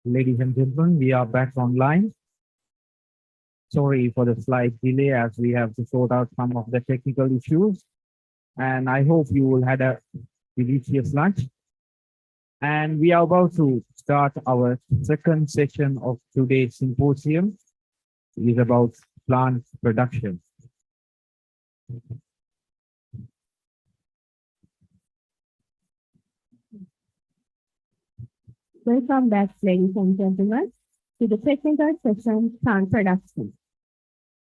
Ladies and gentlemen, we are back online. Sorry for the slight delay as we have to sort out some of the technical issues. And I hope you will had a delicious lunch. And we are about to start our second session of today's symposium. It is about plant production. Welcome back, ladies and gentlemen, to the technical session plant production.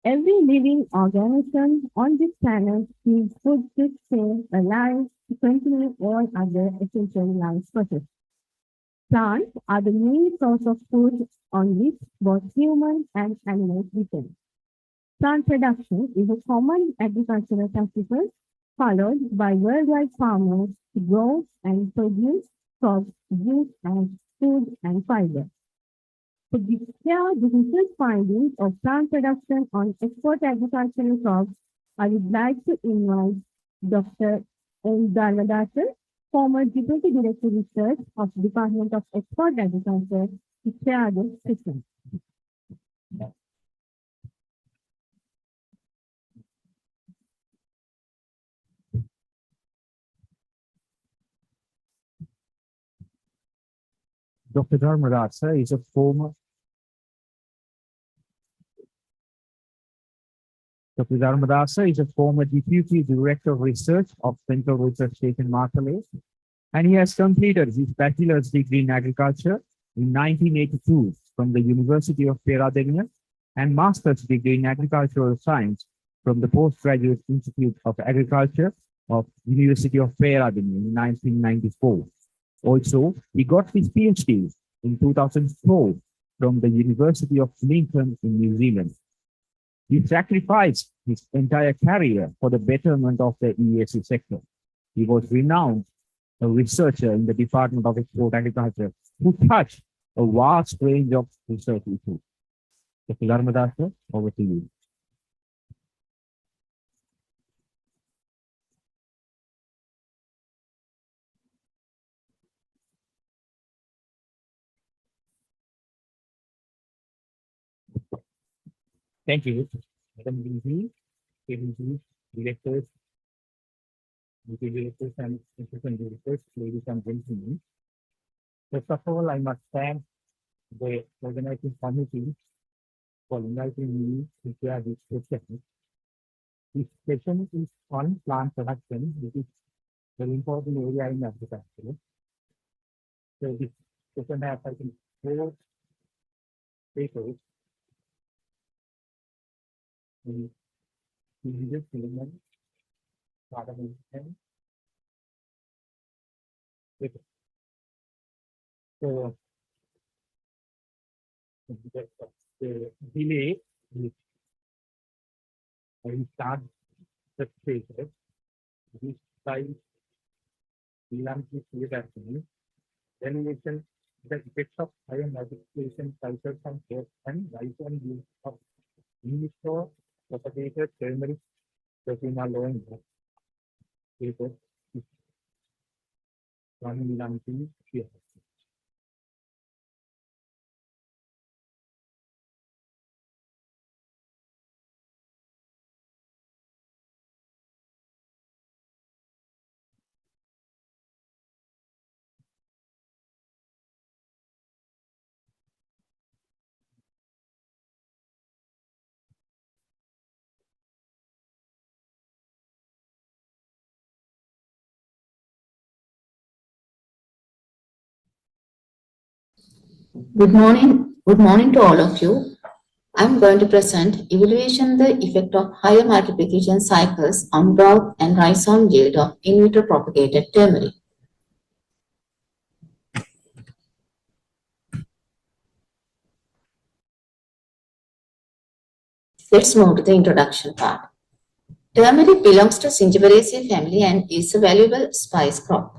Every living organism on this planet needs food to stay alive to continue all other essential life processes. Plants are the main source of food on which both human and animals depend. Plant production is a common agricultural practice followed by worldwide farmers to grow and produce crops used as food and fiber. To share the research findings of plant production on export agricultural crops, I would like to invite Dr. N. Dharmadasa, former Deputy Director Research of Department of Export Agriculture, to share this session. Dr. Dharmadasa is a former Dr. Dharmadasa is a former Deputy Director of Research of Central Research Station Martale, and he has completed his bachelor's degree in agriculture in 1982 from the University of Peradeniya and master's degree in agricultural science from the Postgraduate Institute of Agriculture of University of Peradeniya in 1994. Also, he got his PhD in 2004 from the University of Lankan in New Zealand. He sacrificed his entire career for the betterment of the ESC sector. He was renowned a researcher in the Department of Export Agriculture who touched a vast range of research issues. Dr. Dharmadasa, over to you. Thank you, Madam VP, KVP, directors, VP directors, and assistant directors, ladies and gentlemen. First of all, I must thank the organizing committee for inviting me to share this session. This session is on plant production, which is very important area in agriculture. So this session has, I think, four papers. In this element, so the delay, I will start the paper. This side, Milan is clear actually. Then we can the effects of iron multiplication, culture from force and rise and use of Unifor, propagated turmeric, Proteina lowering paper. One Milan here. Good morning to all of you. I'm going to present evaluation the effect of higher multiplication cycles on growth and rhizome yield of in vitro propagated turmeric. Let's move to the introduction part. Turmeric belongs to Zingiberaceae family and is a valuable spice crop.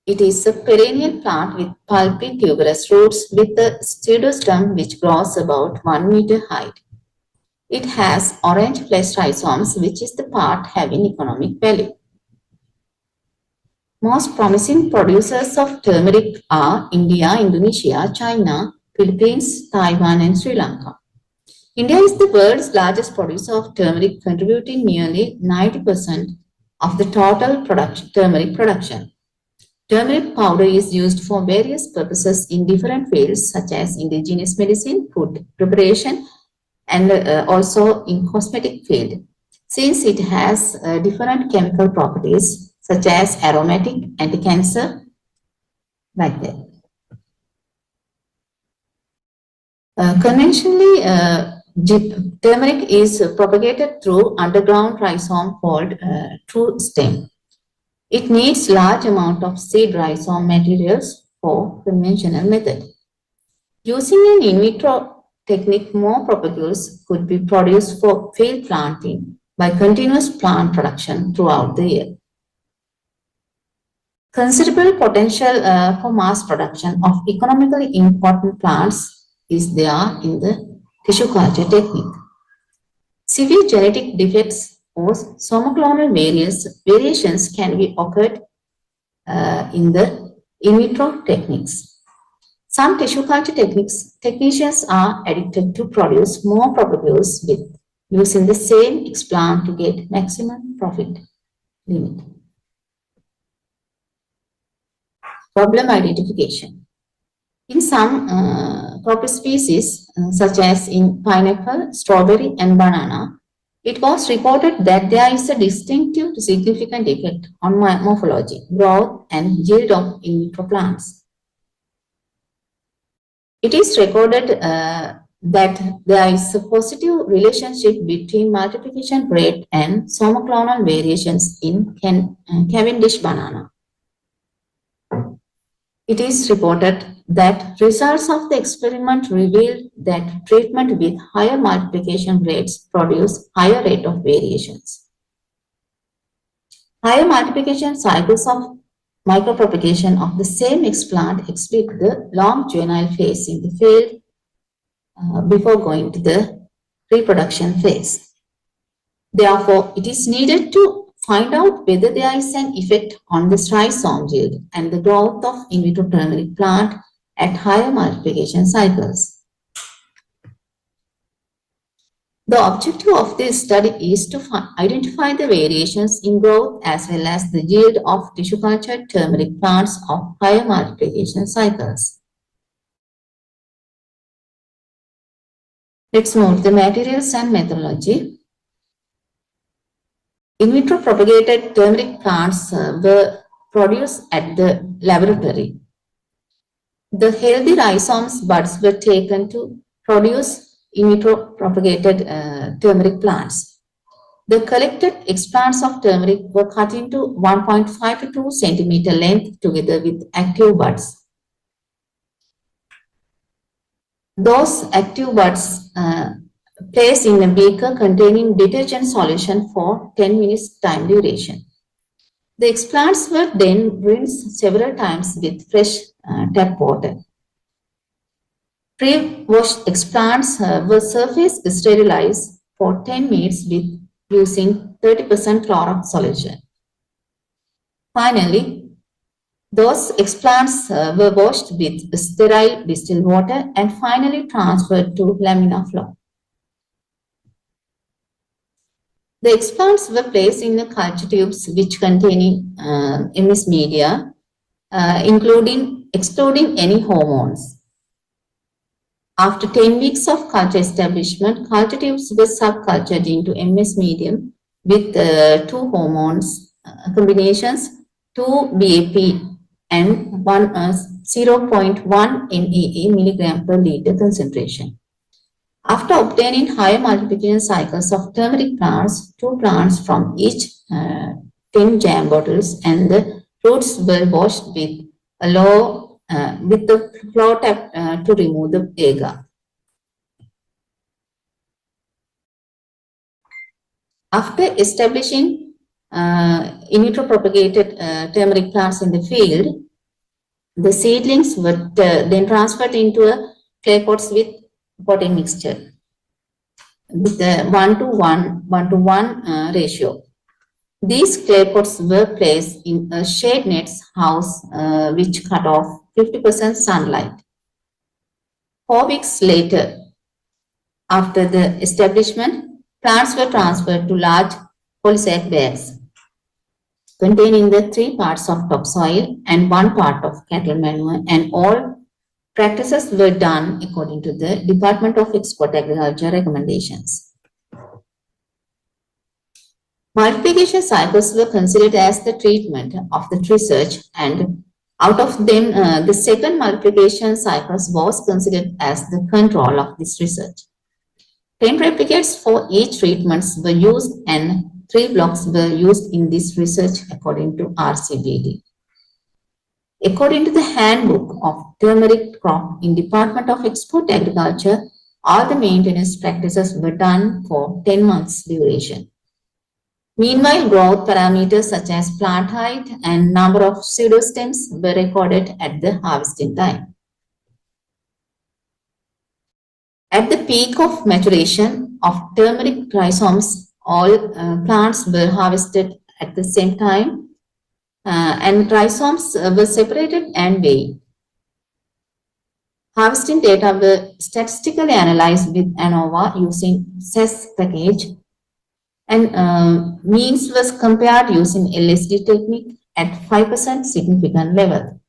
It is a perennial plant with pulpy tuberous roots with a pseudostem which grows about 1 meter height. It has orange flesh rhizomes, which is the part having economic value. Most promising producers of turmeric are India, Indonesia, China, Philippines, Taiwan, and Sri Lanka. India is the world's largest producer of turmeric, contributing nearly 90% of the total turmeric production. Turmeric powder is used for various purposes in different fields such as indigenous medicine, food preparation, and also in cosmetic field, since it has different chemical properties such as aromatic, anti-cancer, like that. Conventionally, turmeric is propagated through underground rhizome called true stem. It needs large amount of seed rhizome materials for conventional method. Using an in vitro technique, more propagules could be produced for field planting by continuous plant production throughout the year. Considerable potential for mass production of economically important plants is there in the tissue culture technique. Severe genetic defects or somoclonal variations can be occurred in the in vitro techniques. Some tissue culture technicians are addicted to produce more propagules with using the same explant to get maximum profit limit. Problem identification. In some crop species, such as in pineapple, strawberry, and banana, it was reported that there is a distinctive significant effect on morphology, growth, and yield of in vitro plants. It is recorded that there is a positive relationship between multiplication rate and somoclonal variations in Cavendish banana. It is reported that results of the experiment revealed that treatment with higher multiplication rates produce higher rate of variations. Higher multiplication cycles of micropropagation of the same explant exhibit the long juvenile phase in the field before going to the reproduction phase. Therefore, it is needed to find out whether there is an effect on the rhizome yield and the growth of in vitro turmeric plant at higher multiplication cycles. The objective of this study is to identify the variations in growth as well as the yield of tissue cultured turmeric plants of higher multiplication cycles. Let's move to the materials and methodology. In vitro propagated turmeric plants were produced at the laboratory. The healthy rhizomes buds were taken to produce in vitro propagated turmeric plants. The collected explants of turmeric were cut into 1.5 to 2 centimeter length together with active buds. Those active buds placed in a beaker containing detergent solution for 10 minutes time duration. The explants were then rinsed several times with fresh tap water. Pre-washed explants were surface sterilized for 10 minutes with using 30% Clorox solution. Finally, those explants were washed with sterile distilled water and finally transferred to laminar flow. The explants were placed in the culture tubes which containing MS media, excluding any hormones. After 10 weeks of culture establishment, culture tubes were subcultured into MS medium with 2 hormones combinations, 2 BAP and 0.1 MeE milligram per liter concentration. After obtaining higher multiplication cycles of turmeric plants, 2 plants from each 10 jam bottles and the roots were washed with the floor tap to remove the agar. After establishing in vitro propagated turmeric plants in the field, the seedlings were then transferred into a clay pots with potting mixture with the 1:1 ratio. These clay pots were placed in a shade net's house which cut off 50% sunlight. 4 weeks later, after the establishment, plants were transferred to large polysac bags containing the 3 parts of topsoil and 1 part of cattle manure, and all practices were done according to the Department of Export Agriculture recommendations. Multiplication cycles were considered as the treatment of the research, and out of them, the second multiplication cycles was considered as the control of this research. 10 replicates for each treatments were used and 3 blocks were used in this research according to RCBD. According to the handbook of turmeric crop in Department of Export Agriculture, all the maintenance practices were done for 10 months duration. Meanwhile, growth parameters such as plant height and number of pseudostems were recorded at the harvesting time. At the peak of maturation of turmeric rhizomes, all plants were harvested at the same time and rhizomes were separated and weighed. Harvesting data were statistically analyzed with ANOVA using CES package, and means was compared using LSD technique at 5% significant level.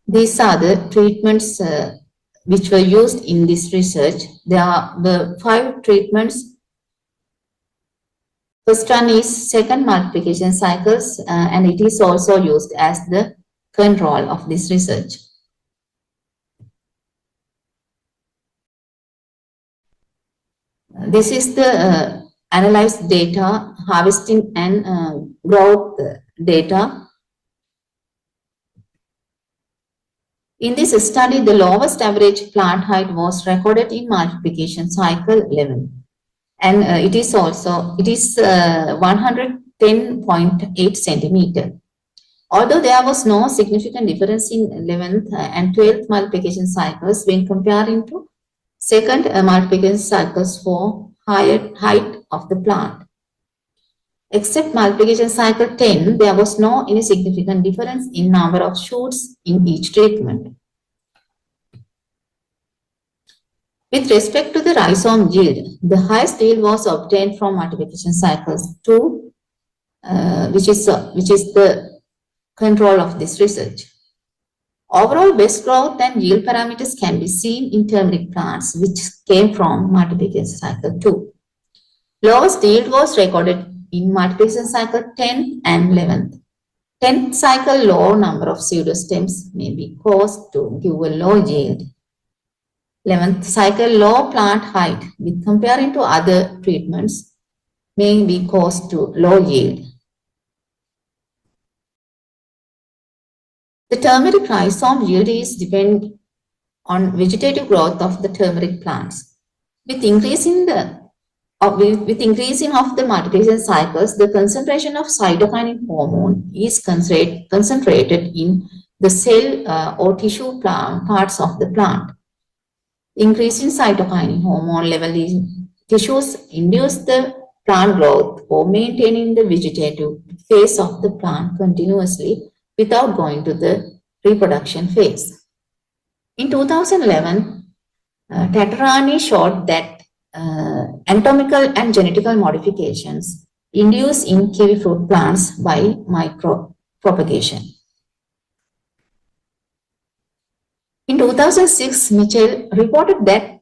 These are the treatments which were used in this research. There were 5 treatments. First one is second multiplication cycles, and it is also used as the control of this research. This is the analyzed data, harvesting and growth data. In this study, the lowest average plant height was recorded in multiplication cycle 11, and it is 110.8 centimeter. Although there was no significant difference in 11th and 12th multiplication cycles when comparing to second multiplication cycles for higher height of the plant. Except multiplication cycle 10, there was no any significant difference in number of shoots in each treatment. With respect to the rhizome yield, the highest yield was obtained from multiplication cycles 2, which is the control of this research. Overall, best growth and yield parameters can be seen in turmeric plants, which came from multiplication cycle 2. Lowest yield was recorded in multiplication cycle 10 and 11th. 10th cycle low number of pseudostems may be caused to give a low yield. 11th cycle low plant height with comparing to other treatments may be caused to low yield. The turmeric rhizome yield is dependent on vegetative growth of the turmeric plants. With increasing of the multiplication cycles, the concentration of cytokinin hormone is concentrated in the cell or tissue parts of the plant. Increasing cytokinin hormone level in tissues induce the plant growth or maintaining the vegetative phase of the plant continuously without going to the reproduction phase. In 2011, Tatarani showed that anatomical and genetical modifications induced in kiwi fruit plants by micropropagation. In 2006, Mitchell reported that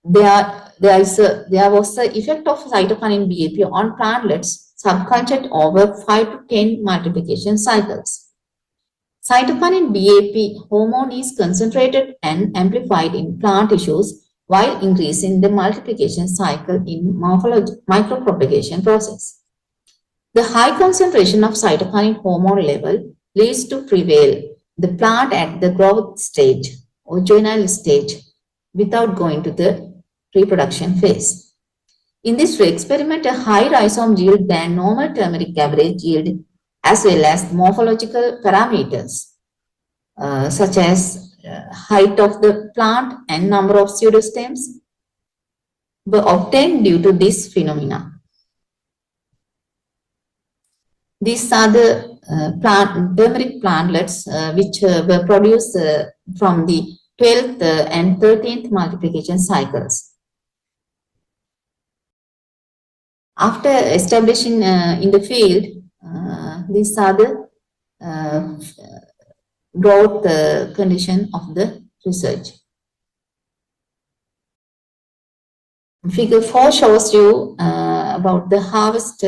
there was the effect of cytokinin BAP on plantlets subcultured over 5 to 10 multiplication cycles. Cytokinin BAP hormone is concentrated and amplified in plant tissues while increasing the multiplication cycle in micropropagation process. The high concentration of cytokinin hormone level leads to prevail the plant at the growth stage or juvenile stage without going to the reproduction phase. In this experiment, a high rhizome yield than normal turmeric average yield as well as morphological parameters such as height of the plant and number of pseudostems were obtained due to this phenomena. These are the turmeric plantlets which were produced from the 12th and 13th multiplication cycles. After establishing in the field, these are the growth condition of the research. Figure 4 shows you about the harvest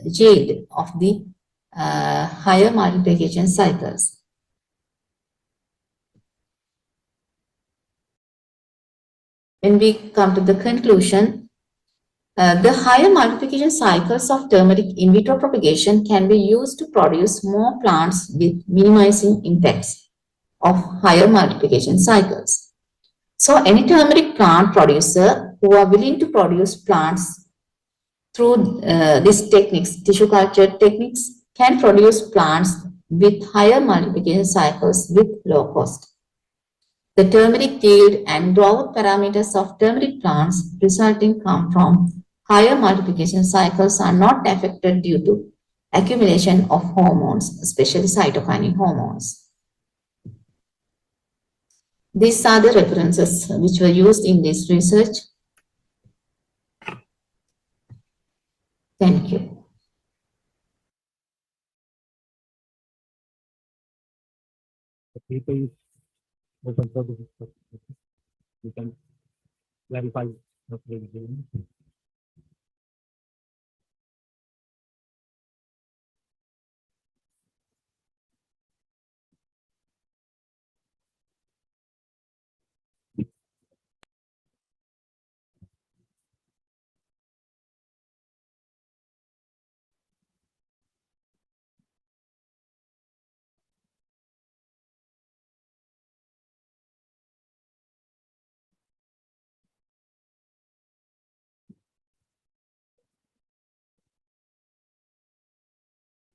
yield of the higher multiplication cycles. When we come to the conclusion, the higher multiplication cycles of turmeric in vitro propagation can be used to produce more plants with minimizing impacts of higher multiplication cycles. So any turmeric plant producer who are willing to produce plants through these techniques, tissue culture techniques, can produce plants with higher multiplication cycles with low cost. The turmeric yield and growth parameters of turmeric plants resulting come from higher multiplication cycles are not affected due to accumulation of hormones, especially cytokinin hormones. These are the references which were used in this research. Thank you. The paper is open for discussion. You can clarify what we are doing.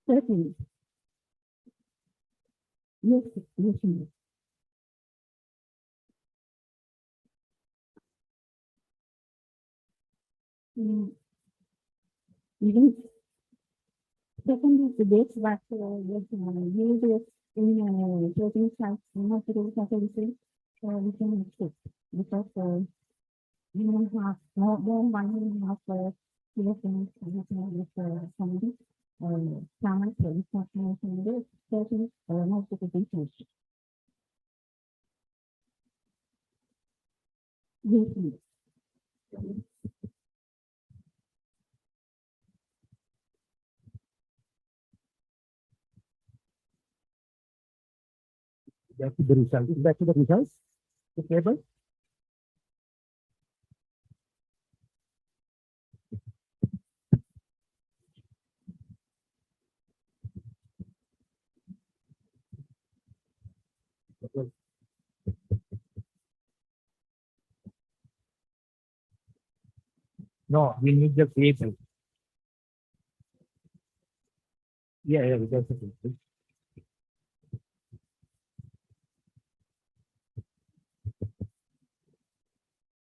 Certainly. Yes, yes, yes. Even second is the base what was used in protein science, hospital faculty, we can accept because we don't have more money in half kilograms with somebody common place in this certain multiple details. Yes, That's the result. Back to the results. The table. No, we need the table. Yeah, that's the table.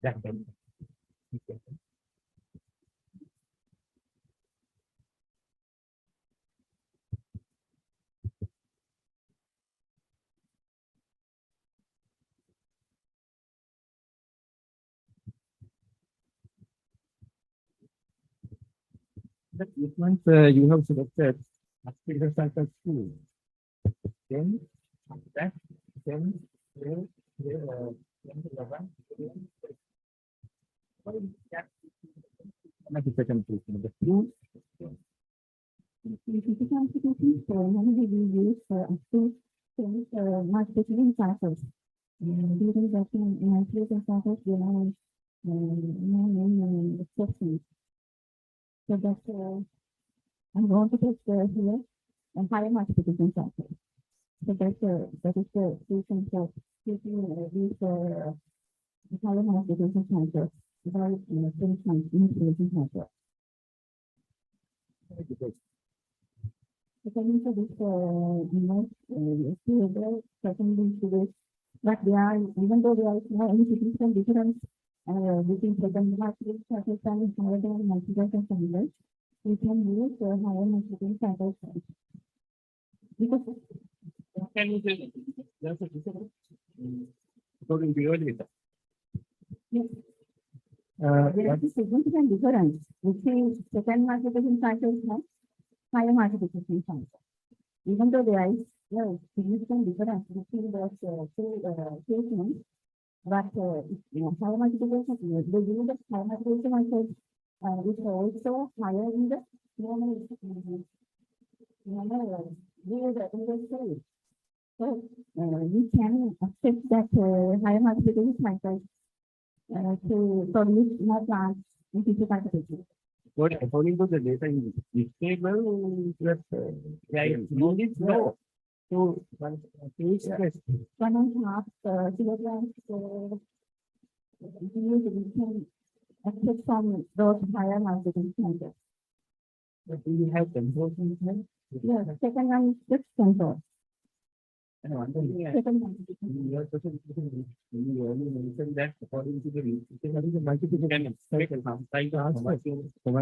That. Okay. The treatments you have selected hospital cycle 2. Then that then then 11. Not the second treatment. The 2. normally we use up to multiple cycles. During that multiple cycles, we have exceptions. So that's I'm going to take here and higher multiplication cycle. So that is the reason for taking these higher multiplication cycle without initiation cycle. According to this, secondly to this, but they are, even though there is no any significant difference between second multiple cycles and higher than multiples of cycles, we can use higher multiple cycles. Because Can you say that's a difference? According to your data. there is a significant difference between second multiplication cycles and higher multiplication cycles. Even though there is a significant difference between those two statements, but higher multiplication, the unit of higher multiplication also is also higher in the normal in the state. So we can accept that higher multiplication cycles to produce more plants in future cultivation. But according to the data is stable, that yield is low. So one is 1.5 kilograms we can accept from those higher multiplication cycles. but we have control in here. Yes, second one is just control. And one thing, Second one. your question, you earlier mentioned that according to the multiplication cycle,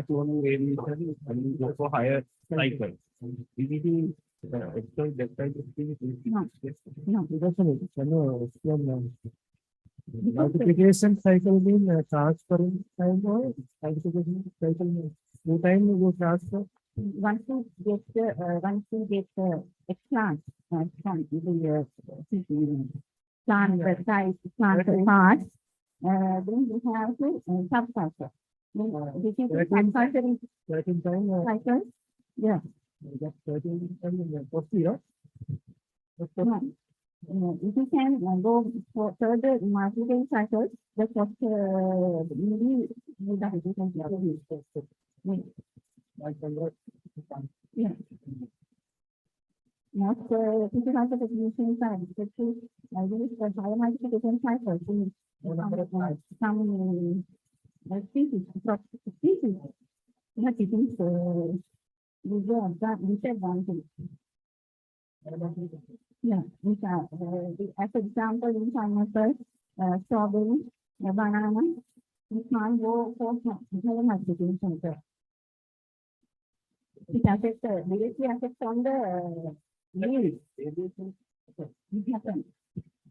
only variation and go for higher cycle. We need to exploit that type of thing. No. Multiplication cycle mean transferring time or multiplication cycle mean two time you transfer. Once you get the plant from the plant the size, plant part, then you have to subculture. This is the subculture 13 time cycle. Yeah. that's 13 time post year. No. If you can go for further multiple cycles, the first maybe yeah. Most physical definitions are especially the biomultiplication cycles in some species. But it is we said one thing. Yeah, which are as example in pineapple, strawberry, banana, we can't go for multiplication center. It affects directly affects on the yield. It happens.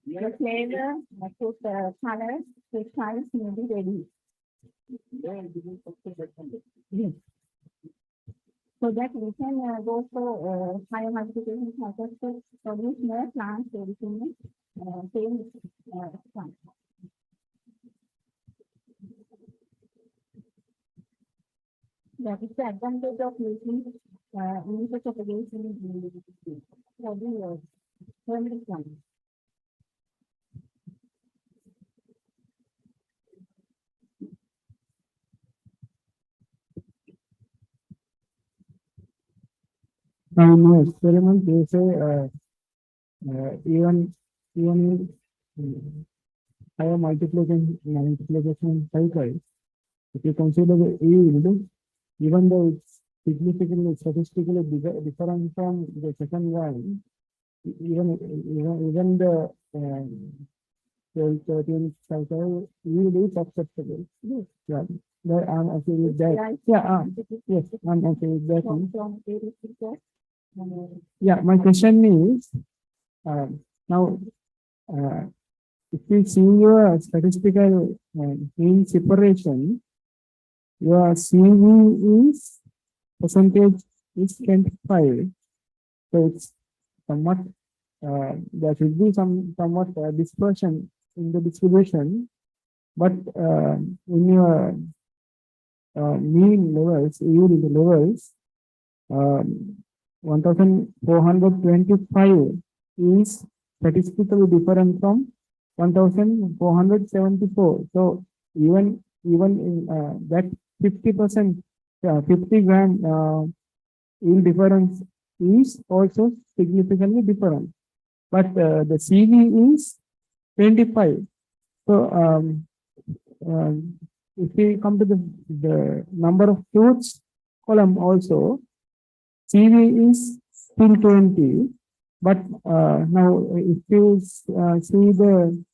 The flavor, put color, the size may be ready. Yes. So that we can go for higher multiplication cycles to produce more plants within the same plant. That is the advantage of using initial propagation for the permanent plants. Now, in the experiment, they say even higher multiplication cycle, if you consider the yield, even though it's significantly statistically different from the second one, even the 12-13 cycle yield is acceptable. Yes. Yeah, I'm okay with that. Yeah, yes, I'm okay with that one. Yeah, my question is, now, if we see your statistical mean separation, your CV is percentage is 25. So it's somewhat, there should be somewhat dispersion in the distribution, but in your mean levels, yield levels, 1425 is statistically different from 1474. So even in that 50%, 50 gram yield difference is also significantly different. But the CV is 25. So if we come to the number of fruits column also, CV is still 20, but now if you see the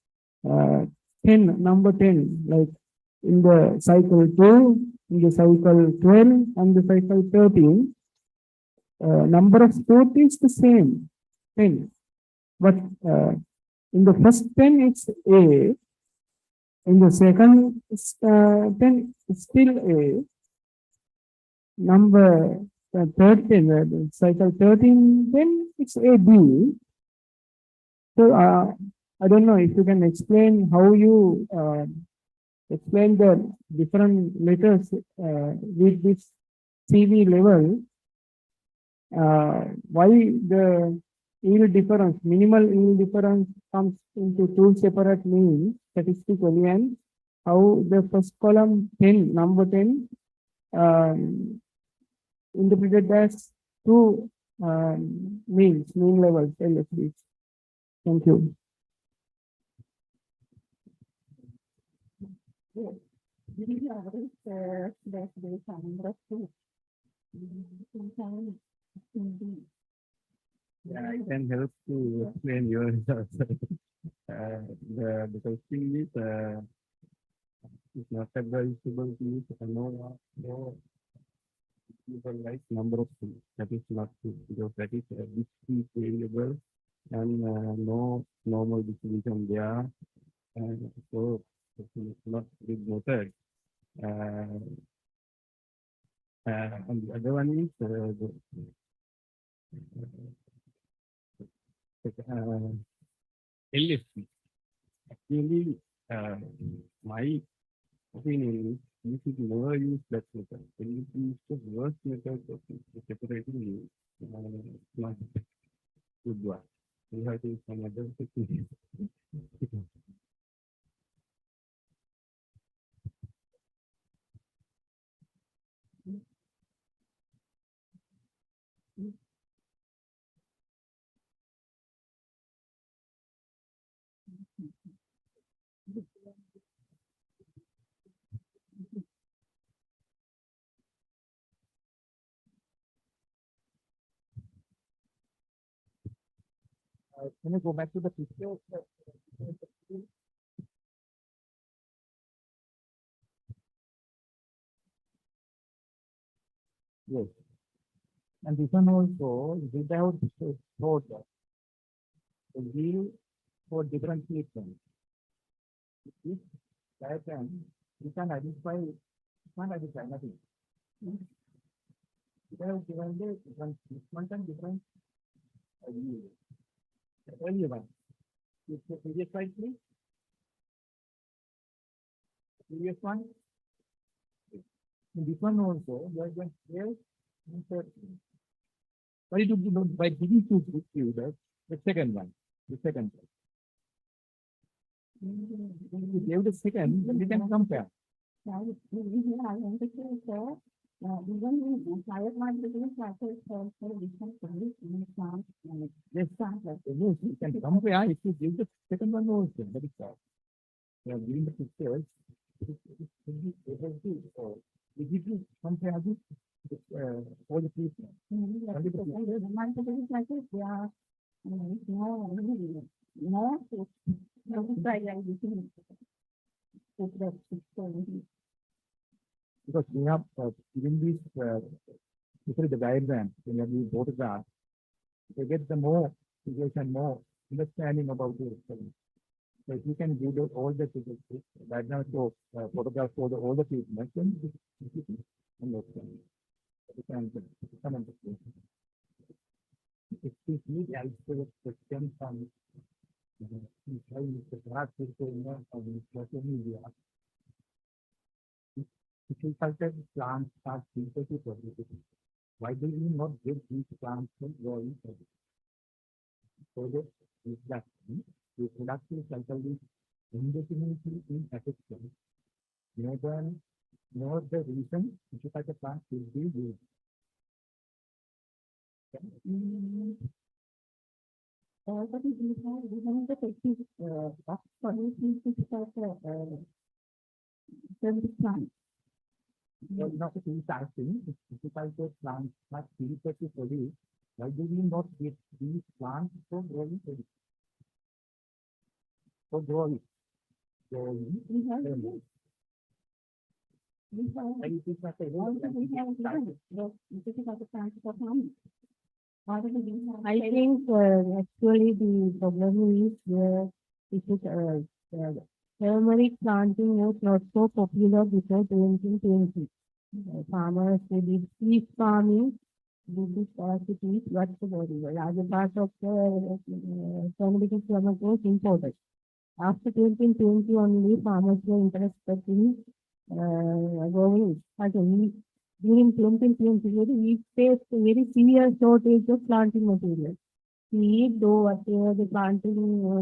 number 10, like in the cycle 2, in the cycle 12, and the cycle 13, number of fruit is the same, 10. But in the first 10, it's A. In the second 10, it's still A. Number 13, cycle 13, then it's A, B. So I don't know if you can explain how you explain the different letters with this CV level. Why the yield difference, minimal yield difference comes into two separate means statistically, and how the first column 10, number 10, interpreted as two mean levels, LSB. Thank you. Yeah, I can help to explain your the question is not advisable to use no right number of things. That is not true because that is a discrete variable and no normal distribution there, and so it is not good method. And the other one is LFC. Actually, my opinion is you should never use that method. When you use the worst method of separating you, not good one. You have to use some other technique. Can I go back to the picture? Yes. And this one also, without thought, the wheel for different treatments. This diagram, you can identify nothing. They have given the different treatment and different wheel. Earlier one. It's the previous slide, please. Previous one. In this one also, you are going here. Why did you know? Why didn't you give you the second one? The second one. If you gave the second, then we can compare. Yes, you can compare if you give the second one also. That is all. You are giving the pictures. We give you compare this all the people. Because we have given this especially the diagram, when you have photograph, they get the more situation, more understanding about the experiment. So if you can give all the diagram for photograph for all the treatments, then you can understand. You can understand. If you need also question from social media, difficult plants are synthetic productivity. Why do you not get these plants from growing? So that is that the productive cycle is indefinitely in affection. Know the reason difficult plants will be used. But we have the technique of producing difficult plants. Not a asking, difficult plants have difficult to produce. Why do we not get these plants for growing? For growing. I think actually the problem is it is turmeric planting was not so popular before 2020. Farmers who did peat farming did this cities, but the larger part of the turmeric was imported. After 2020 only, farmers were interested in growing. During 2020, we faced a very severe shortage of planting material. Seed, though whatever the planting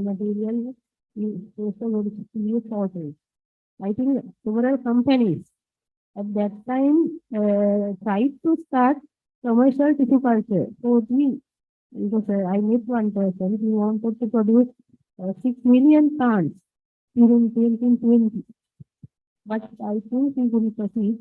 material, we faced a very severe shortage. I think several companies at that time tried to start commercial tissue culture. So because I met one person, he wanted to produce 6 million plants during 2020. But I think he couldn't proceed.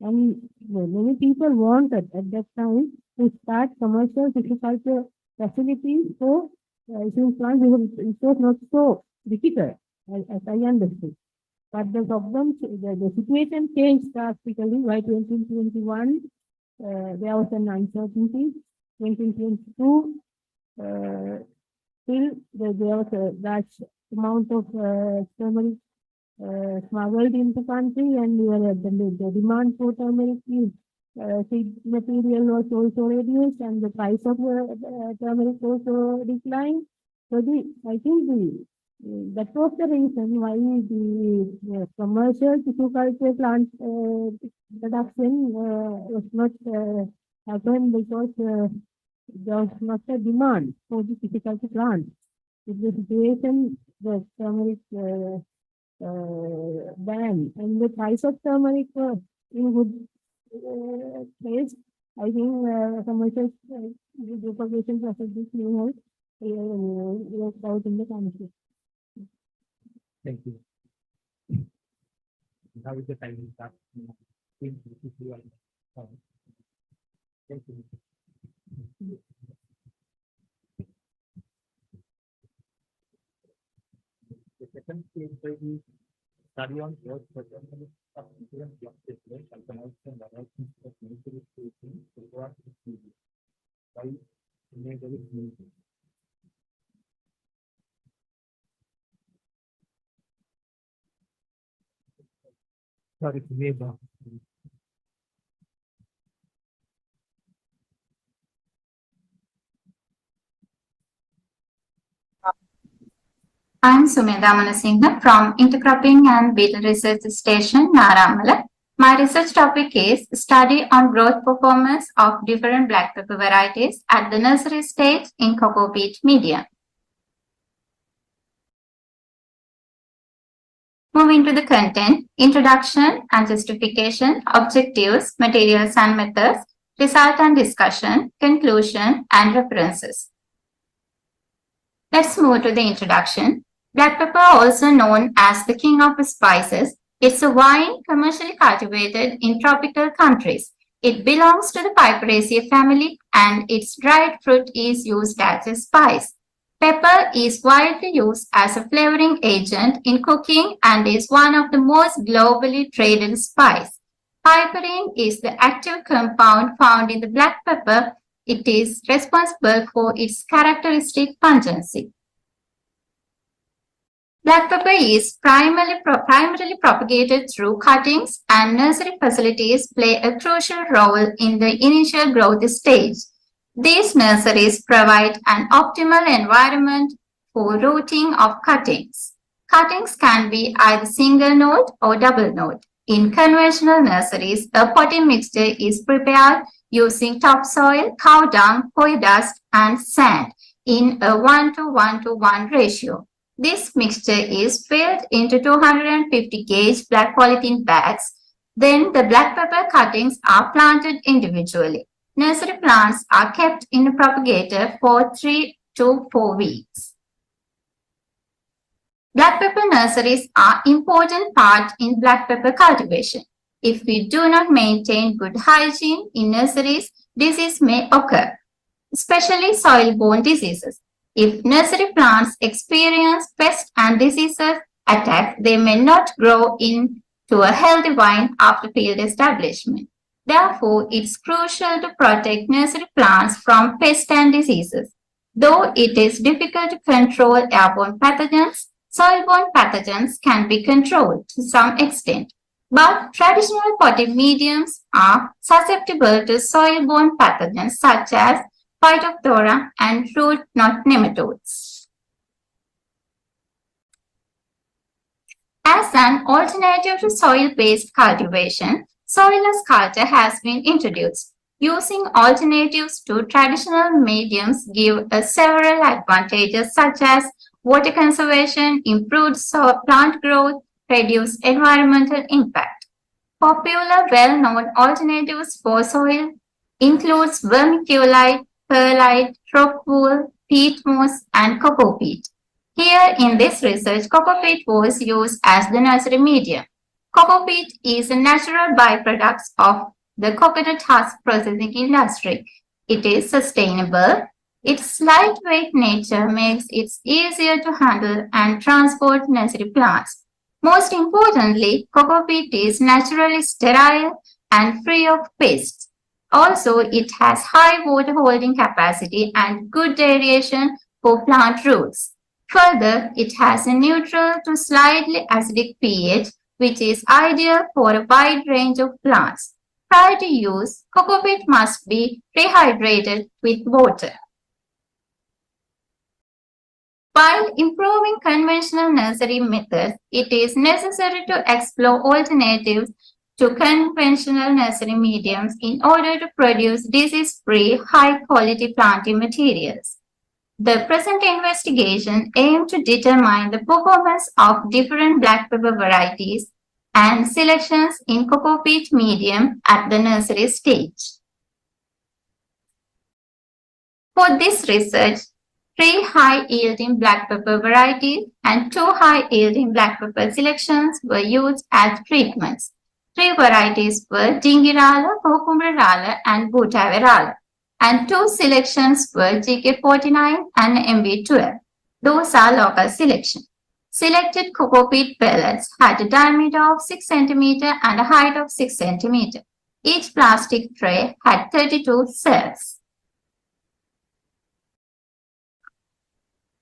And many people wanted at that time to start commercial agriculture facilities for since plants it was not so difficult as I understood. But the problem, the situation changed drastically by 2021. There was an uncertainty. 2022, still there was a large amount of turmeric smuggled into the country, and the demand for turmeric seed material was also reduced, and the price of turmeric also declined. So I think that was the reason why the commercial tissue culture plant production was not happened, because there was not a demand for the tissue culture plant. With the situation, the turmeric ban and the price of turmeric in good place, I think commercial propagation processes may have worked out in the country. Thank you. How is the timing start? Thank you. The second stage will be study on growth potential of different block systems and connection directions of military station required to see by military community. Sorry, Sirimavo. I'm Sumedha Manasinghe from Intercropping and Beetle Research Station, Naramala. My research topic is study on growth performance of different black pepper varieties at the nursery stage in cocoa peat medium. Moving to the content, introduction and justification, objectives, materials and methods, result and discussion, conclusion, and references. Let's move to the introduction. Black pepper, also known as the king of spices, is a vine commercially cultivated in tropical countries. It belongs to the Piperaceae family, and its dried fruit is used as a spice. Pepper is widely used as a flavoring agent in cooking and is one of the most globally traded spices. Piperine is the active compound found in the black pepper. It is responsible for its characteristic pungency. Black pepper is primarily propagated through cuttings, and nursery facilities play a crucial role in the initial growth stage. These nurseries provide an optimal environment for rooting of cuttings. Cuttings can be either single node or double node. In conventional nurseries, a potting mixture is prepared using topsoil, cow dung, coal dust, and sand in a 1:1:1 ratio. This mixture is filled into 250 gauge black polythene bags. Then the black pepper cuttings are planted individually. Nursery plants are kept in a propagator for 3 to 4 weeks. Black pepper nurseries are an important part in black pepper cultivation. If we do not maintain good hygiene in nurseries, disease may occur, especially soil-borne diseases. If nursery plants experience pest and diseases attack, they may not grow in to a healthy vine after field establishment. Therefore, it's crucial to protect nursery plants from pests and diseases. Though it is difficult to control airborne pathogens, soil-borne pathogens can be controlled to some extent. But traditional potting mediums are susceptible to soil-borne pathogens such as Phytophthora and root knot nematodes. As an alternative to soil-based cultivation, soilless culture has been introduced. Using alternatives to traditional mediums give us several advantages such as water conservation, improved plant growth, reduced environmental impact. Popular well-known alternatives for soil includes vermiculite, perlite, rock wool, peat moss, and cocoa peat. Here in this research, cocoa peat was used as the nursery medium. Cocoa peat is a natural byproduct of the coconut husk processing industry. It is sustainable. Its lightweight nature makes it easier to handle and transport nursery plants. Most importantly, cocoa peat is naturally sterile and free of pests. Also, it has high water holding capacity and good aeration for plant roots. Further, it has a neutral to slightly acidic pH, which is ideal for a wide range of plants. Prior to use, cocoa peat must be rehydrated with water. While improving conventional nursery methods, it is necessary to explore alternatives to conventional nursery mediums in order to produce disease-free, high-quality planting materials. The present investigation aims to determine the performance of different black pepper varieties and selections in cocoa peat medium at the nursery stage. For this research, 3 high-yielding black pepper varieties and 2 high-yielding black pepper selections were used as treatments. 3 varieties were Dingirala, Kokumbrala, and Butaverala, and 2 selections were GK49 and MB12. Those are local selection. Selected cocoa peat pellets had a diameter of 6 cm and a height of 6 cm. Each plastic tray had 32 cells.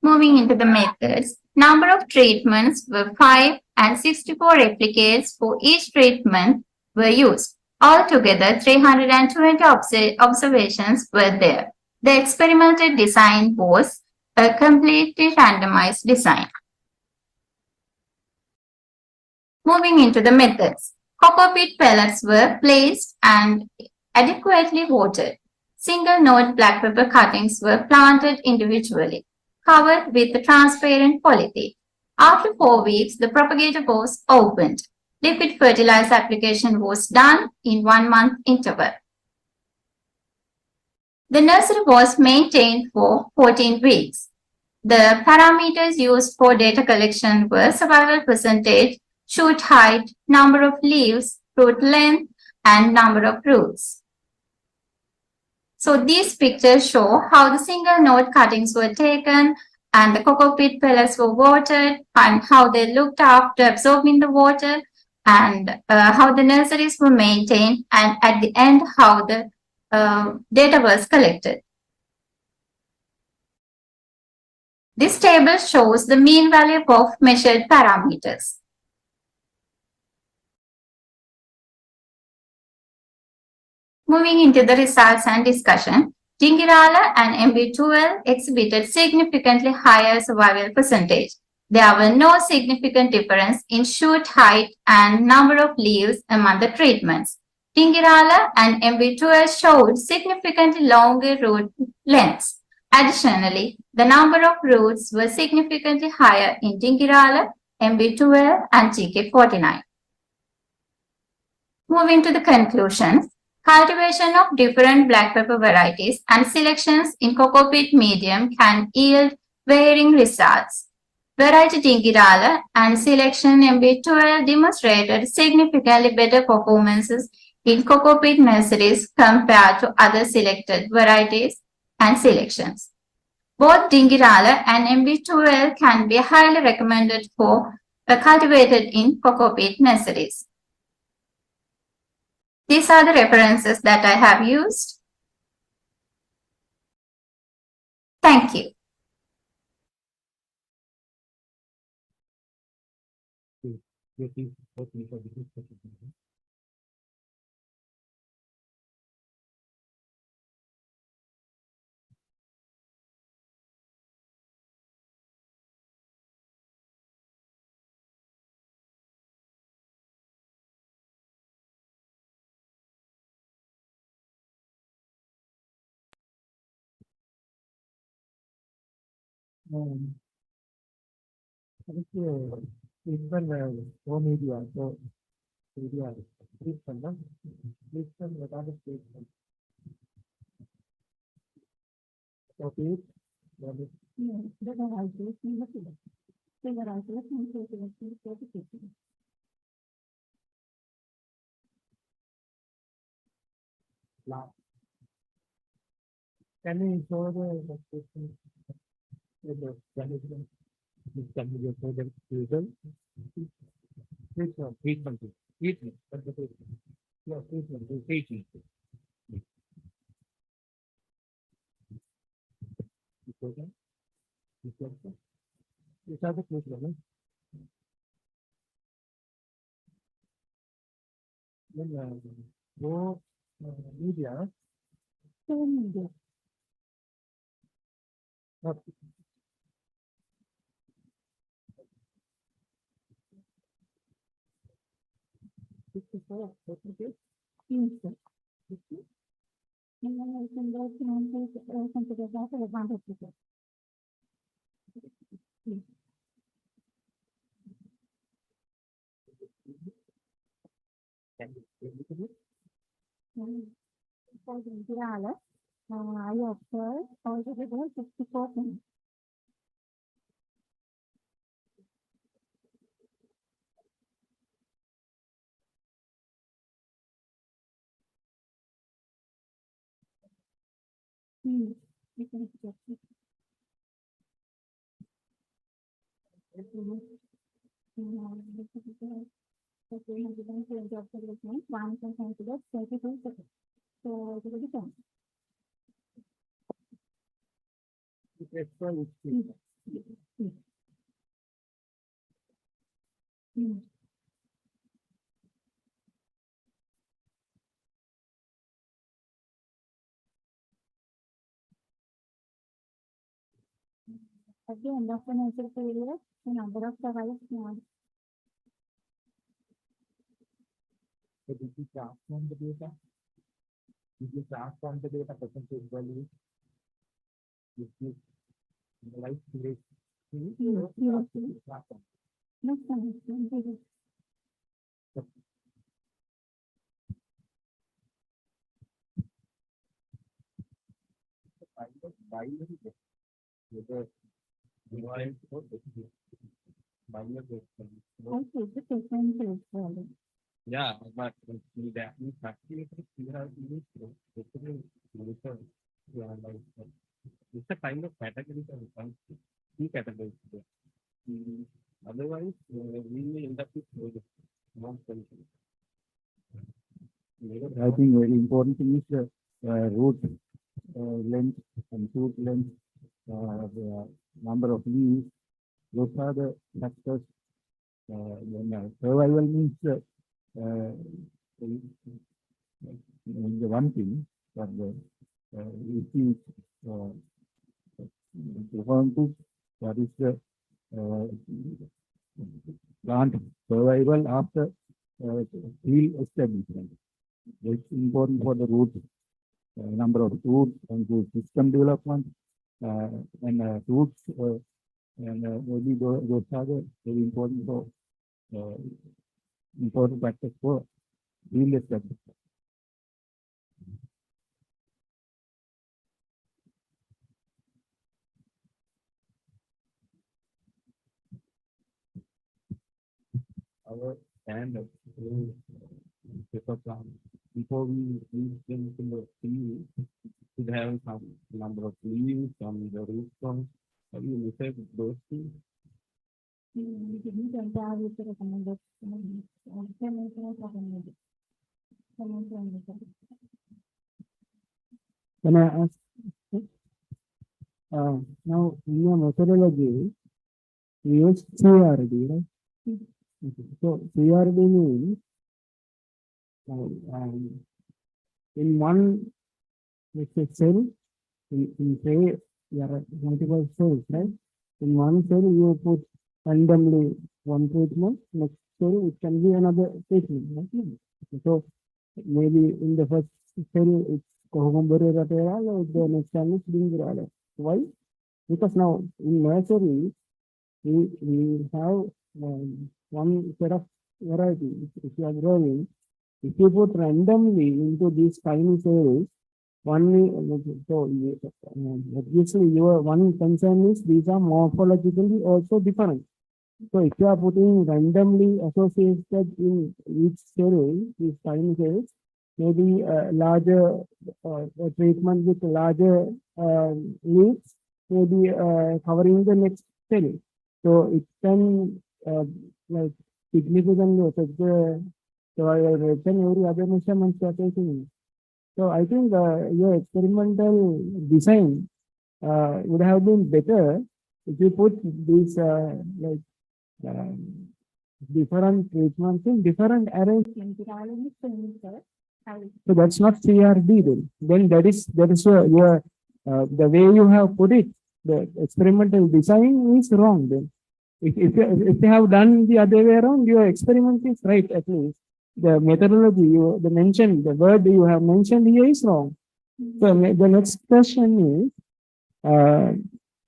Moving into the methods, number of treatments were 5 and 64 replicates for each treatment were used. Altogether, 320 observations were there. The experimental design was a completely randomized design. Moving into the methods, cocoa peat pellets were placed and adequately watered. Single-node black pepper cuttings were planted individually, covered with a transparent polythene. After 4 weeks, the propagator was opened. Liquid fertilizer application was done in 1 month interval. The nursery was maintained for 14 weeks. The parameters used for data collection were survival percentage, shoot height, number of leaves, root length, and number of roots. So these pictures show how the single node cuttings were taken and the cocoa peat pellets were watered and how they looked after absorbing the water and how the nurseries were maintained and at the end how the data was collected. This table shows the mean value of measured parameters. Moving into the results and discussion, Dingirala and MB12 exhibited significantly higher survival percentage. There were no significant difference in shoot height and number of leaves among the treatments. Dingirala and MB12 showed significantly longer root lengths. Additionally, the number of roots were significantly higher in Dingirala, MB12, and GK49. Moving to the conclusions, cultivation of different black pepper varieties and selections in cocoa peat medium can yield varying results. Variety Dingirala and selection MB12 demonstrated significantly better performances in cocoa peat nurseries compared to other selected varieties and selections. Both Dingirala and MB12 can be highly recommended for cultivated in cocoa peat nurseries. These are the references that I have used. Thank you. Thank you. Even home media, so media, please come. Please come. What are the statements? Okay. Can you show the statement? This can be your project result. Treatment. Treatment. Yeah, treatment. Treatment. These are the treatment. Then go media. I observed already 64 things. You can check it. So 320 observations, 1% to the 32 seconds. So it will be 10. At the end of the natural period, the number of survivors now. So did you transform the data? Did you transform the data percentage value? Did you like to rate? Next time, also the percentage value. Yeah, but that means actually you have used it's a kind of category of response, two categories. Otherwise, we may end up with non-solution. I think very important thing is the root length and shoot length, the number of leaves. Those are the factors. Then survival means the one thing, but if you what is the plant survival after field establishment. It's important for the root, number of roots and root system development, and roots, and maybe those are the very important for important factors for field establishment. Our standard paper plant, before we reach them to the field, should have some number of leaves on the root stones. Have you looked at those things? We didn't enter with the recommended. Can I ask? Now, in your methodology, we use CRD, right? Okay. So, CRD means in one, let's say, cell, in say, there are multiple cells, right? In one cell, you put randomly one treatment, next cell, it can be another treatment, right? Okay. So, maybe in the first cell, it's Kohomboreratera, or the next time it's Dingrala. Why? Because now in nursery, we have one set of variety. If you are growing, if you put randomly into these tiny cells, obviously your one concern is these are morphologically also different. So if you are putting randomly associated in each cell, these tiny cells, maybe larger treatment with larger leaves, maybe covering the next cell. So it can like significantly affect the survival rate and every other measurements you are taking. So I think your experimental design would have been better if you put these different treatments in different arrangements. So that's not CRD then. Then that is your the way you have put it. The experimental design is wrong then. If you have done the other way around, your experiment is right at least. The methodology the word you have mentioned here is wrong. So the next question is,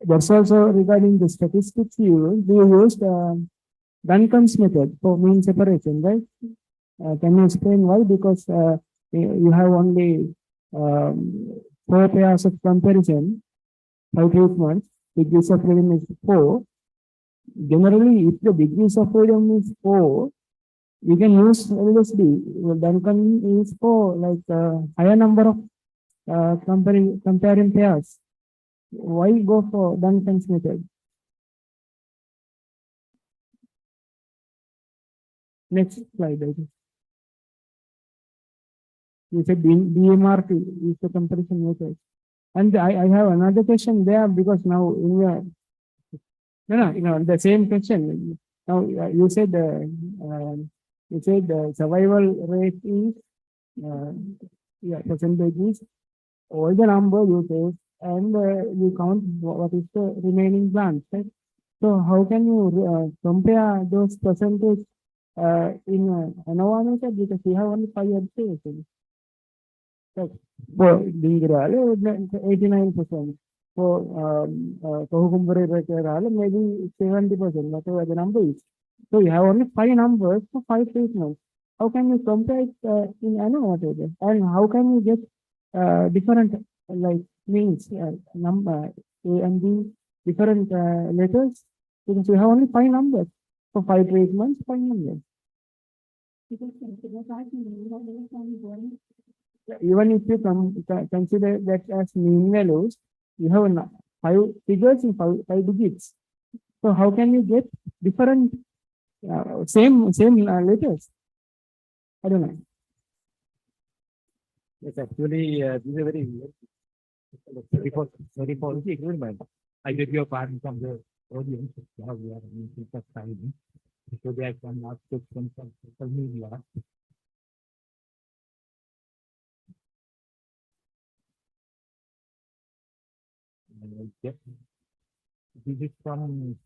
that's also regarding the statistics you used Lankan's method for mean separation, right? Can you explain why? Because you have only 4 pairs of comparison, 5 treatments, degrees of freedom is 4. Generally, if the degrees of freedom is 4, we can use LSD. Lankan is for like higher number of comparing pairs. Why go for Duncan's method? Next slide, I think. You said DMRT is the comparison method. And I have another question there because now in your, the same question. Now you said the survival rate is, percentage is all the number you take and you count what is the remaining plants, right? So how can you compare those percentage in ANOVA method because we have only 5 observations. Right. For Dingrale, 89%. For Kohukumbare maybe 70%, whatever the number is. So you have only 5 numbers for 5 treatments. How can you compare it in ANOVA method? And how can you get different like means number A and B different letters because we have only 5 numbers for 5 treatments, 5 numbers. Even if you consider that as mean values, you have 5 figures in 5 digits. So how can you get different same letters? I don't know. Yes, actually, this is a very policy agreement. I beg your pardon from the audience. Now we are in such time. So they can ask questions from social media. Yes. This is from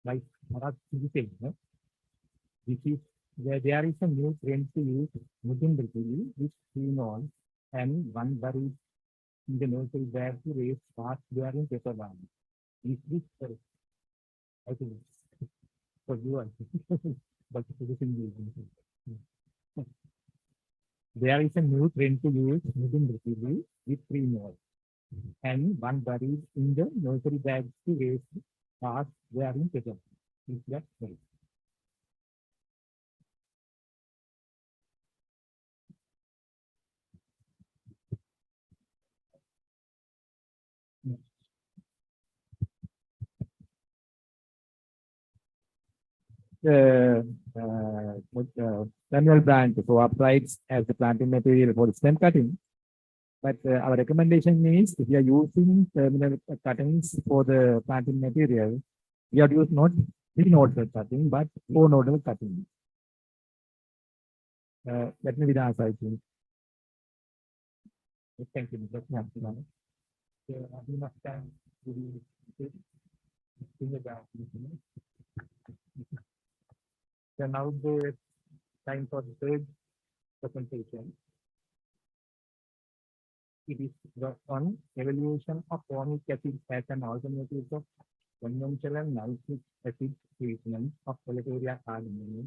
like Marat Singh, no? This is where there is a new trend to use Muslim Brazil, which seen on and one buried in the nursery bag to raise fast bearing paper bag. Is this correct? I think for you, I think. But it is in use. There is a new trend to use Muslim Brazil with 3 more and one buried in the nursery bag to raise fast bearing paper. Is that correct? Manual plant for uprights as the planting material for stem cutting. But our recommendation is if you are using terminal cuttings for the planting material, you have to use not three-nodal cutting, but four-nodal cutting. Let me be the answer, I think. Thank you. Let me answer that. Enough time to think about it. So now the time for the third presentation. It is on evaluation of formic acid as an alternative of conventional nitric acid treatment of Peradeniya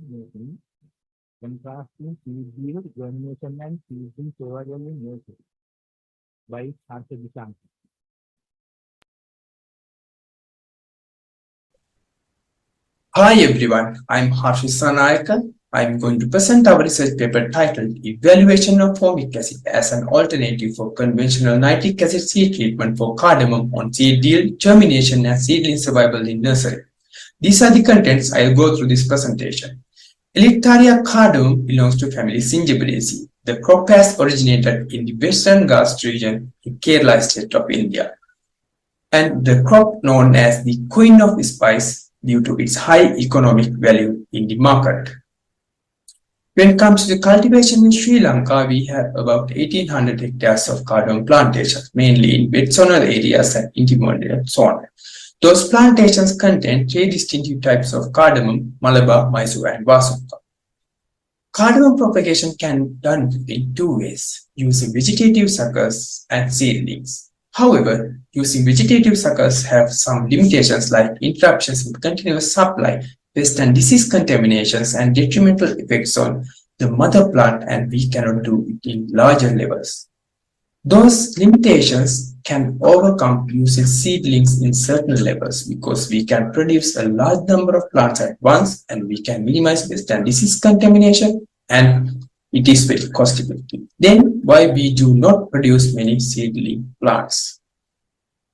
making, contrasting seed yield, germination, and seeding survival in nursery by Arthur Dishan. Hi everyone, I'm Lankan. I'm going to present our research paper titled Evaluation of Formic Acid as an Alternative for Conventional Nitric Acid Seed Treatment for Cardamom on Seed Yield, Germination and Seedling Survival in Nursery. These are the contents I'll go through this presentation. Electaria cardamom belongs to family Zingiberaceae. The crop has originated in the Western Ghats region in Kerala state of India, and the crop known as the queen of spice due to its high economic value in the market. When it comes to the cultivation in Sri Lanka, we have about 1800 hectares of cardamom plantations, mainly in wet zonal areas and intermediate zone. Those plantations contain three distinctive types of cardamom: Malabar, Mysore, and Vasuka. Cardamom propagation can be done in two ways, using vegetative suckers and seedlings. However, using vegetative suckers have some limitations like interruptions in continuous supply, pest and disease contaminations, and detrimental effects on the mother plant, and we cannot do it in larger levels. Those limitations can overcome using seedlings in certain levels because we can produce a large number of plants at once and we can minimize pest and disease contamination, and it is very cost effective. Then why we do not produce many seedling plants?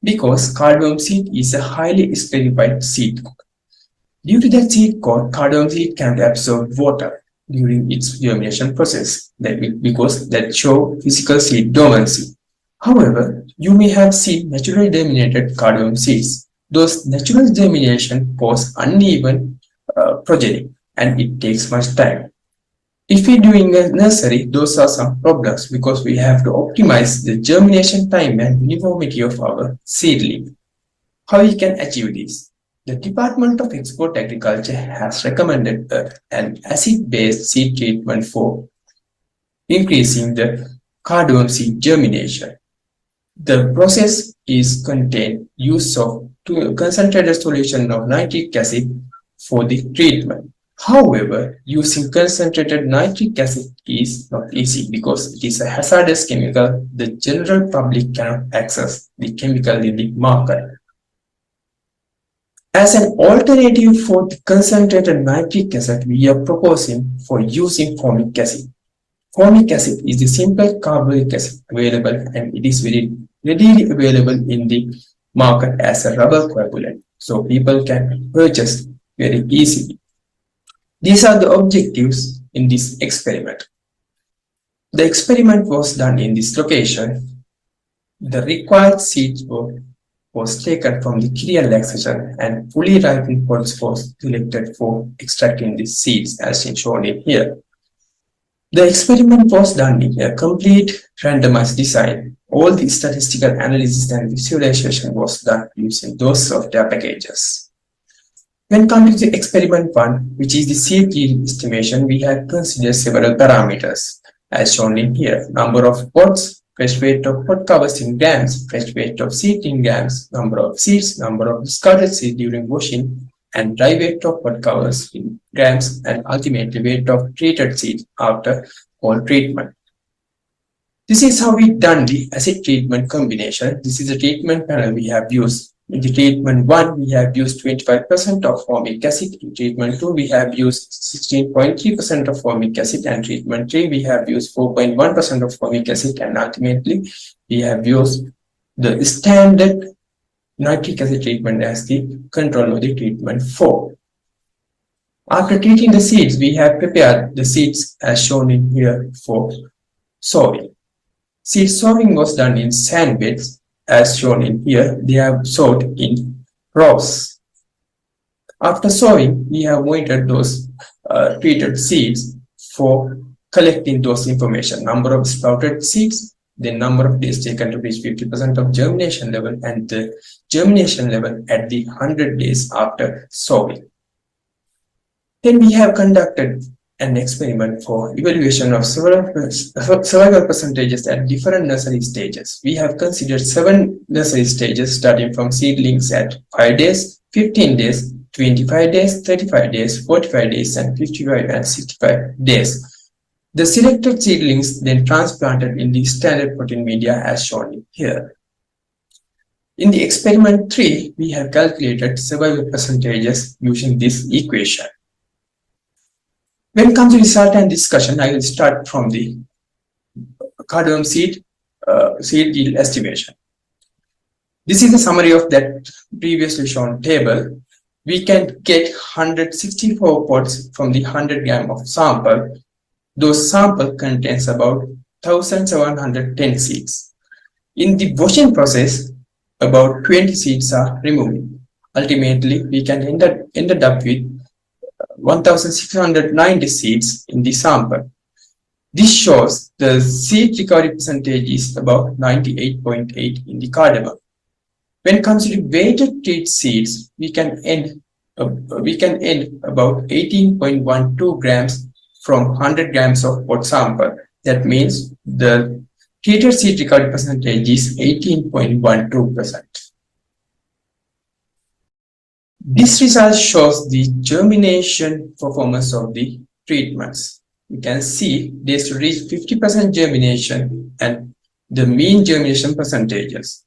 Because cardamom seed is a highly esterified seed coat. Due to that seed coat, cardamom seed can absorb water during its germination process, because that show physical seed dormancy. However, you may have seen naturally germinated cardamom seeds. Those natural germination cause uneven progeny, and it takes much time. If we're doing a nursery, those are some problems because we have to optimize the germination time and uniformity of our seedling. How we can achieve this? The Department of Export Agriculture has recommended an acid-based seed treatment for increasing the cardamom seed germination. The process is contain use of concentrated solution of nitric acid for the treatment. However, using concentrated nitric acid is not easy because it is a hazardous chemical. The general public cannot access the chemical in the market. As an alternative for the concentrated nitric acid, we are proposing for using formic acid. Formic acid is the simple carbonic acid available, and it is very readily available in the market as a rubber coagulant, so people can purchase very easily. These are the objectives in this experiment. The experiment was done in this location. The required seeds was taken from the Kirian section, and fully ripened pods was selected for extracting the seeds as shown in here. The experiment was done in a complete randomized design. All the statistical analysis and visualization was done using those software packages. When coming to experiment 1, which is the seed yield estimation, we have considered several parameters as shown in here: number of pods, fresh weight of pod covers in grams, fresh weight of seed in grams, number of seeds, number of discarded seed during washing, and dry weight of pod covers in grams, and ultimately weight of treated seed after cold treatment. This is how we done the acid treatment combination. This is the treatment panel we have used. In the treatment 1, we have used 25% of formic acid. In treatment 2, we have used 16.3% of formic acid. And treatment 3, we have used 4.1% of formic acid. And ultimately, we have used the standard nitric acid treatment as the control of the treatment 4. After treating the seeds, we have prepared the seeds as shown in here for sowing. Seed sowing was done in sand beds as shown in here. They are sowed in rows. After sowing, we have monitored those treated seeds for collecting those information, number of sprouted seeds, the number of days taken to reach 50% of germination level, and the germination level at the 100 days after sowing. Then we have conducted an experiment for evaluation of survival percentages at different nursery stages. We have considered 7 nursery stages starting from seedlings at 5 days, 15 days, 25 days, 35 days, 45 days, and 55 and 65 days. The selected seedlings then transplanted in the standard protein media as shown here. In the experiment 3, we have calculated survival percentages using this equation. When it comes to result and discussion, I will start from the cardamom seed yield estimation. This is a summary of that previously shown table. We can get 164 pods from the 100 gram of sample. Those sample contains about 1710 seeds. In the washing process, about 20 seeds are removed. Ultimately, we can ended up with 1690 seeds in the sample. This shows the seed recovery percentage is about 98.8 in the cardamom. When considering weighted treat seeds, we can end about 18.12 grams from 100 grams of pot sample. That means the treated seed recovery percentage is 18.12%. This result shows the germination performance of the treatments. You can see they should reach 50% germination and the mean germination percentages.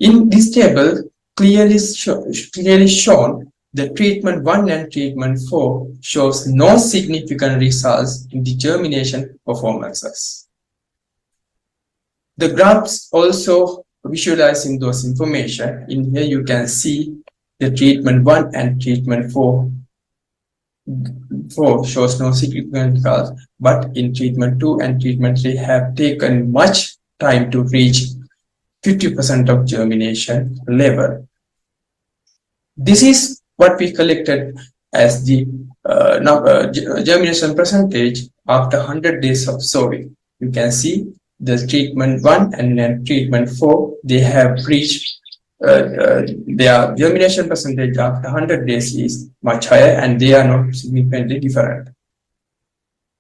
In this table, clearly shown, the treatment 1 and treatment 4 shows no significant results in the germination performances. The graphs also visualizing those information. In here you can see the treatment 1 and treatment 4 shows no significant results, but in treatment 2 and treatment 3 have taken much time to reach 50% of germination level. This is what we collected as the germination percentage after 100 days of sowing. You can see the treatment 1 and then treatment 4, they have reached their germination percentage after 100 days is much higher and they are not significantly different.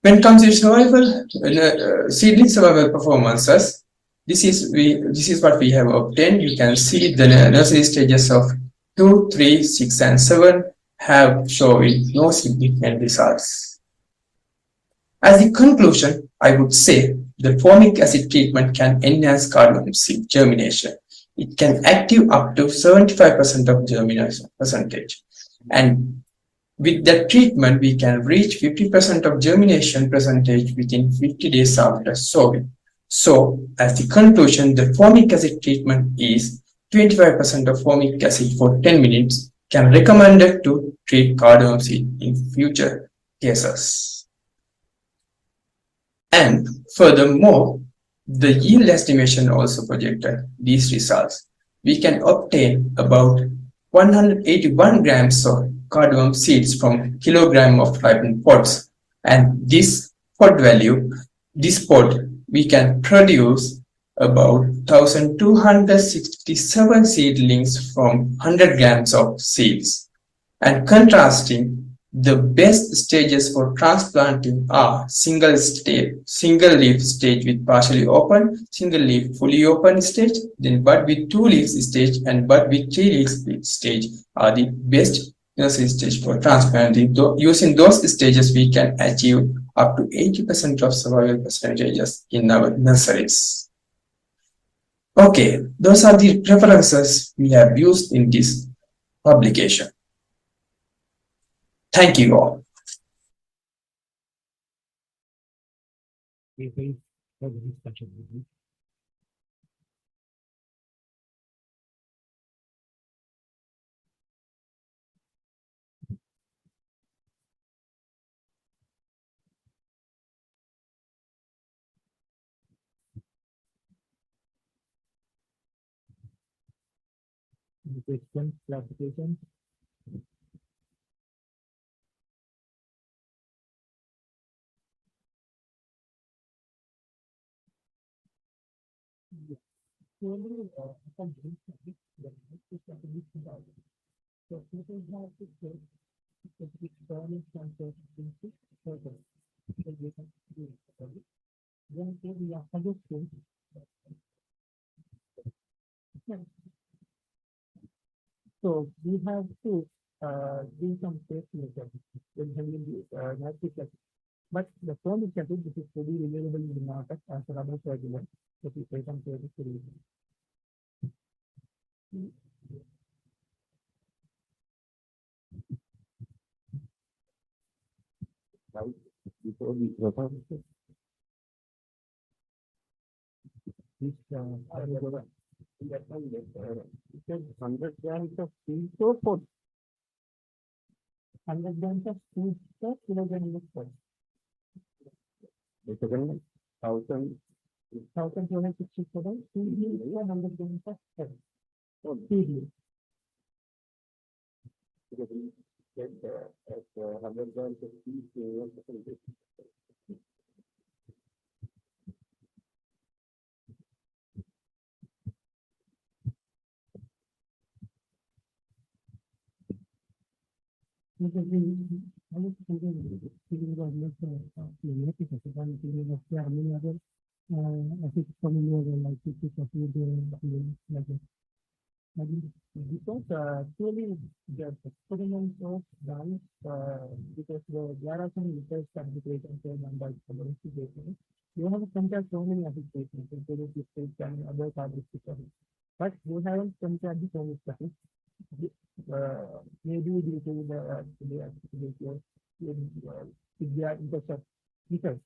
When it comes to survival, seedling survival performances, this is what we have obtained. You can see the nursery stages of 2, 3, 6, and 7 have shown no significant results. As a conclusion, I would say the formic acid treatment can enhance cardamom seed germination. It can active up to 75% of germination percentage. And with that treatment, we can reach 50% of germination percentage within 50 days after sowing. So, as the conclusion, the formic acid treatment is 25% of formic acid for 10 minutes can recommended to treat cardamom seed in future cases. And furthermore, the yield estimation also projected these results. We can obtain about 181 grams of cardamom seeds from kilogram of ripened pods, and this pod value, this pod, we can produce about 1267 seedlings from 100 grams of seeds. And contrasting, the best stages for transplanting are single leaf stage with partially open, single leaf fully open stage, then bud with 2 leaves stage, and bud with 3 leaves stage are the best nursery stage for transplanting. Using those stages, we can achieve up to 80% of survival percentages in our nurseries. Okay, those are the references we have used in this publication. Thank you all. Any questions, clarifications? Surely, some things are big, but it's not a big about it. So people have to take specific learning from certain things further. So they can do it. Okay? Then we are suggesting. So we have to do some safety measures when handling the nitric acid. But the form is that this is fully available in the market as a rubber regular. So we take some service to use. Right before we refer this, I will go that one, it says 100 grams of steel soap for 100 grams of steel per kilogram of soap. The second 1,267 steel 100 grams of soap. Oh, steel. Because we get at 100 grams of steel. Because I was thinking about genetic acid and thinking of there are many other acids coming over like citric acid like that. Because actually the experiments was done because there are some research publications done by investigation. You have compared so many applications, including this and other publications, but you haven't compared the same studies. Maybe due to the interest of because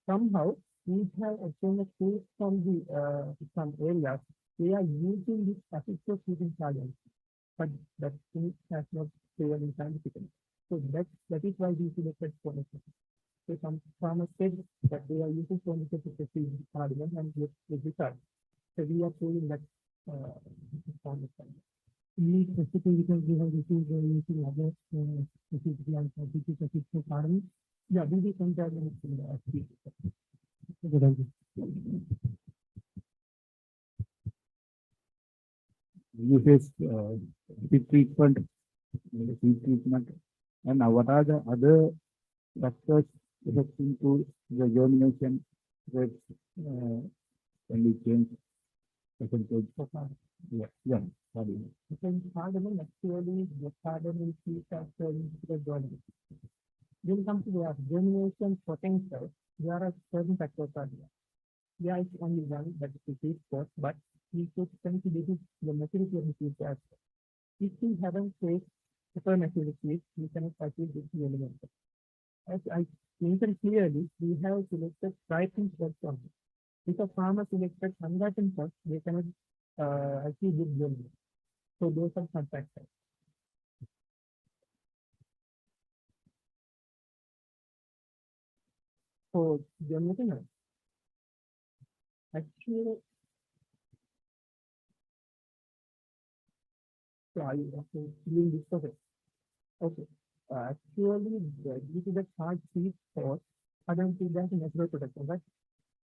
somehow we have obtained a proof from the some areas they are using this assisted using science, but that thing has not proven scientifically. So that is why we selected formation. So some farmers said that they are using formation to proceed cardamom and get the result. So we are proving that formation. We specifically because we have received using other specific like specific cardamom. Yeah, we will compare them in the speech. Uses heat treatment, and what are the other factors affecting to the germination rate when we change percentage? Yeah. Because cardamom actually the cardamom is factor into the germination. When it comes to the germination potential, there are certain factors are there. There is only one that is the seed spot, but we should consider the maturity of the seed as well. If we haven't faced super maturity, we cannot achieve this element. As I mentioned clearly, we have selected ripened spots only. If a farmer selected unripened spots, they cannot achieve good germination. So those are some factors. So germination actually, so I have to doing this process. Okay. Actually, due to the hard seed force, I don't think that's a natural protection, right?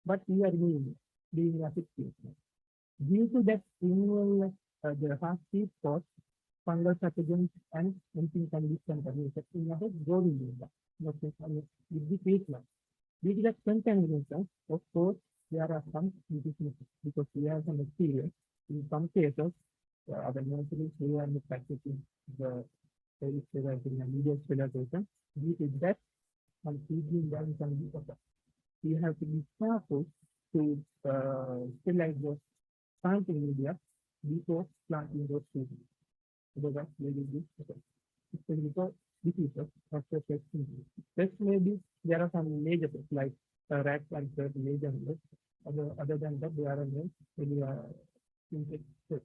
But we are being acid seed. Due to that removal, the hard seed force, fungal pathogens and anything can be contaminated in the growing media. With the treatment. Due to that contamination, of course, there are some deficiencies because we have some experience. In some cases, other nurseries, we are practicing the media sterilization. Due to that, some feeding down can be better. We have to be careful to sterilize those planting media before planting those seeds. Otherwise, they will be better. Because diseases such as pests maybe there are some major pests like rats and certain major pests. Other than that, there are no really insects.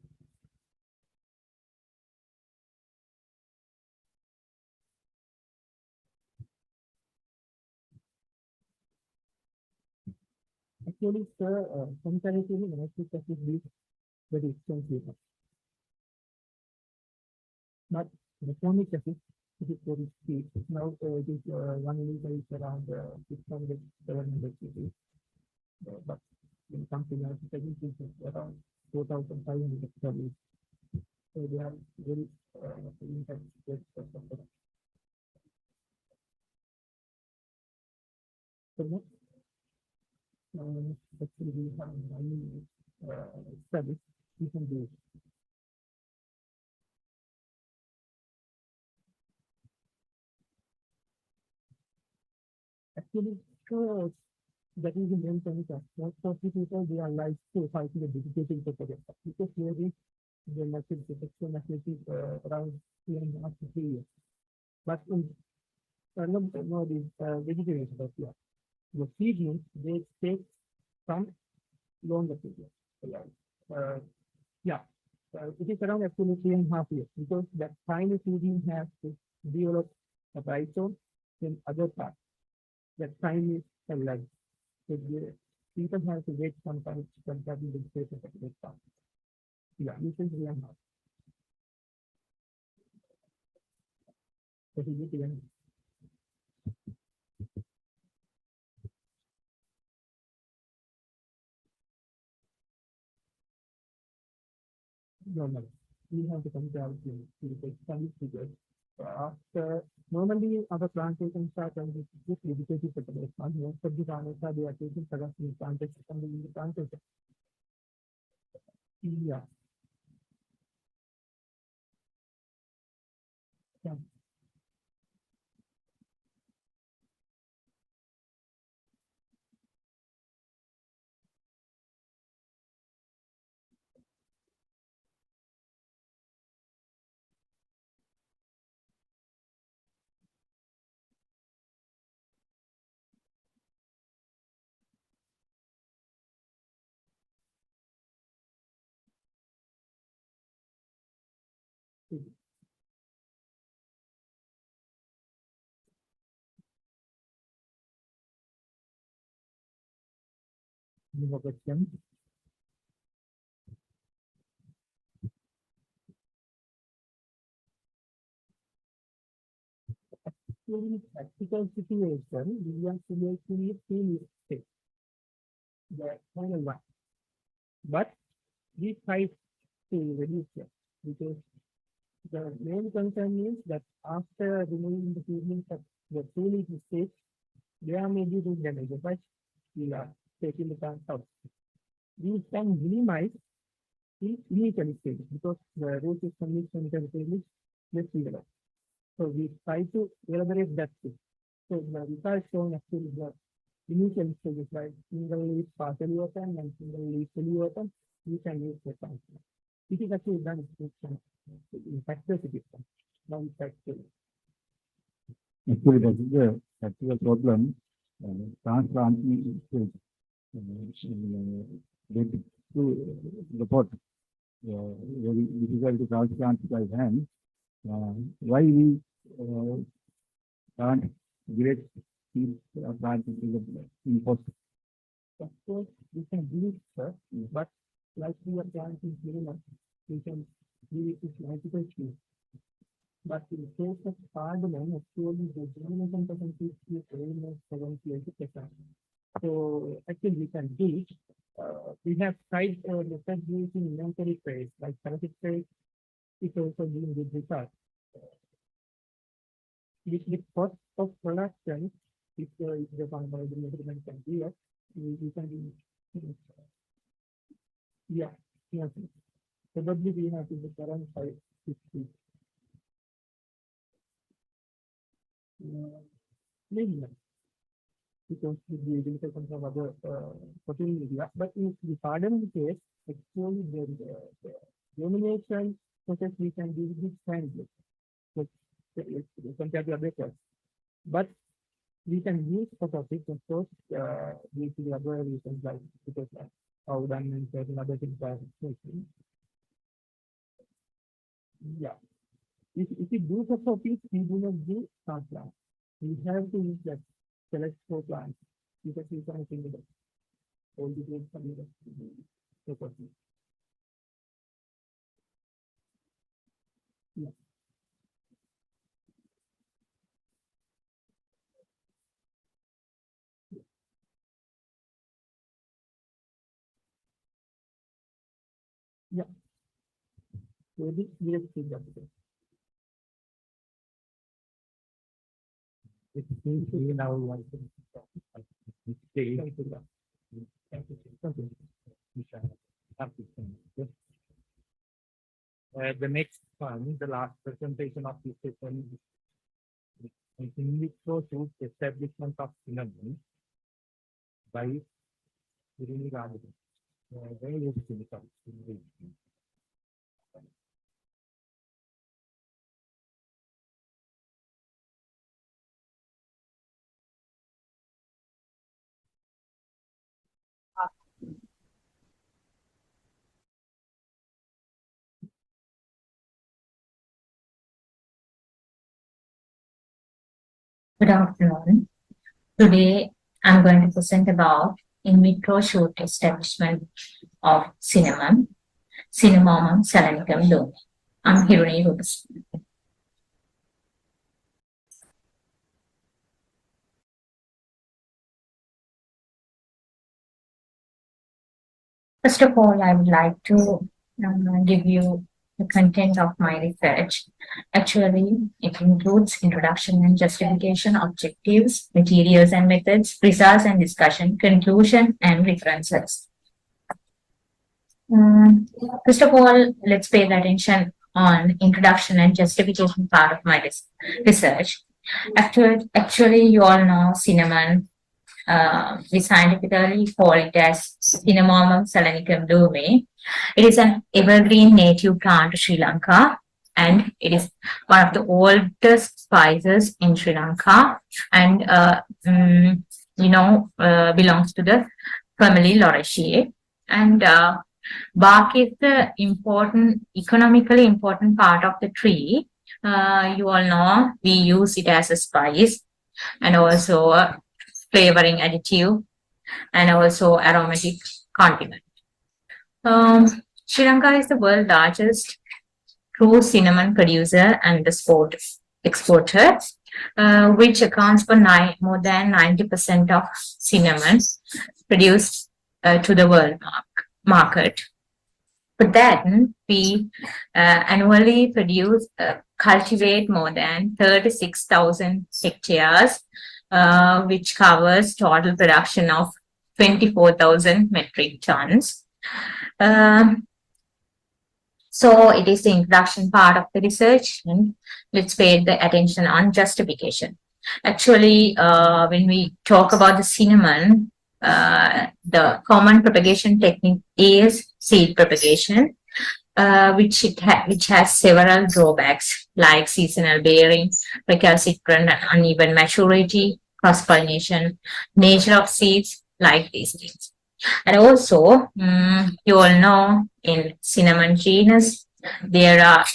Actually, sir, comparatively, nitric acid is very expensive. But the formic acid, it is very cheap. Now it is 1 liter is around 600, 700 cc. But in something else, it is around 4,500 calories. So they are very impact. So next, actually we have many studies we can do. Actually, so that is the main point. Most of the people they are like so fighting the dedicated to project because really the message detection activity around 2.5 to 3 years. But in no these vegetarians, but yeah, the seedlings they take some longer period. Uh, yeah, it is around actually 3.5 years because that tiny seedling has to develop a rhizome in other parts. That time is a lag. So people have to wait sometimes compared to the space of the time. Yeah, you can really have. So you can normal. We have to compare to the study figures. After normally other plantations start and this dedicated to the farm. Most of the farmers are they are taking production in plantation from the plantation. Yeah. Yeah. Any more questions? In practical situation, we are creating a the final one. But we try to reduce it because the main concern is that after removing the seedlings of the truly stage, there may be root damage, but we are taking the plant out. We can minimize the initial stage because the root is conditioned is less developed. So we try to elaborate that too. So the results shown actually the initial stages like single leaf partially open and single leaf fully open, you can use the function. It is actually done in factors it is done, not factual. Actually, that is the actual problem. Transplanting is related to the pot. Very difficult to transplant by hand. Why we can't direct seeds planting to the pot? Of course, we can do it, sir, but like we are planting minimum, we can do it with multiple seeds. But in case of cardamom, actually the germination percentage is almost 78%. So actually we can do it. We have tried method using inventory trays like parasitic trays. It's also giving good results. With the cost of production, if the farmer the measurement can be it, we can do. Yeah, yes. Probably we have to the current 550. Maybe not. Because the data comes from other protein media. But in the cardamom case, actually the germination process we can do this kindly. So compared to other cells. But we can use photopics, of course, due to the other reasons like because how done and certain other things are making. Yeah. If we do photopics, we do not do transplant. We have to use that select for plants because we can think of all the things coming up to the yeah. Maybe yes, yes. It seems to be now like the next one, the last presentation of this session is in vitro shoot establishment of cinnamon by Sirimavo. Very useful. Good afternoon. Today, I'm going to present about in vitro shoot establishment of cinnamon, Cinnamomum salonicum dome. I'm Hiruni Rubis. First of all, I would like to give you the content of my research. Actually, it includes introduction and justification, objectives, materials and methods, results and discussion, conclusion, and references. First of all, let's pay attention on introduction and justification part of my research. Actually, you all know cinnamon. We scientifically call it as Cinnamomum salonicum dome. It is an evergreen native plant to Sri Lanka, and it is one of the oldest spices in Sri Lanka, and belongs to the family Lauraceae. And bark is the economically important part of the tree. You all know we use it as a spice and also flavoring additive and also aromatic condiment. Sri Lanka is the world's largest true cinnamon producer and exporter, which accounts for more than 90% of cinnamon produced to the world market. But then we annually cultivate more than 36,000 hectares, which covers total production of 24,000 metric tons. So it is the introduction part of the research, and let's pay the attention on justification. Actually, when we talk about the cinnamon, the common propagation technique is seed propagation, which has several drawbacks like seasonal bearing, recalcitrant and uneven maturity, cross-pollination, nature of seeds, like these things. And also, you all know in cinnamon genus, there are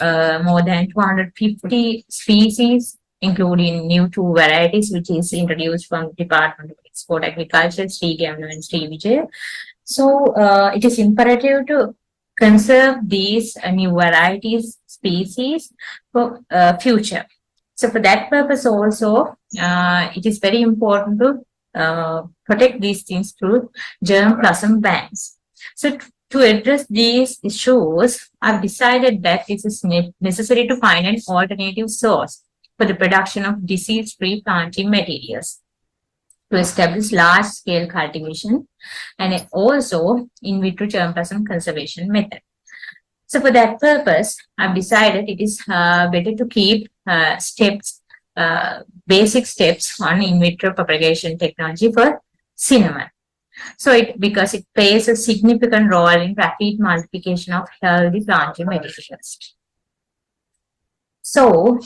more than 250 species, including new 2 varieties, which is introduced from Department of Export Agriculture, Sri Gamnu and Sri Vijay. So it is imperative to conserve these new varieties, species for future. So for that purpose also, it is very important to protect these things through germplasm banks. So to address these issues, I've decided that it is necessary to find an alternative source for the production of disease-free planting materials to establish large-scale cultivation and also in vitro germplasm conservation method. So for that purpose, I've decided it is better to keep basic steps on in vitro propagation technology for cinnamon. So because it plays a significant role in rapid multiplication of healthy planting materials. So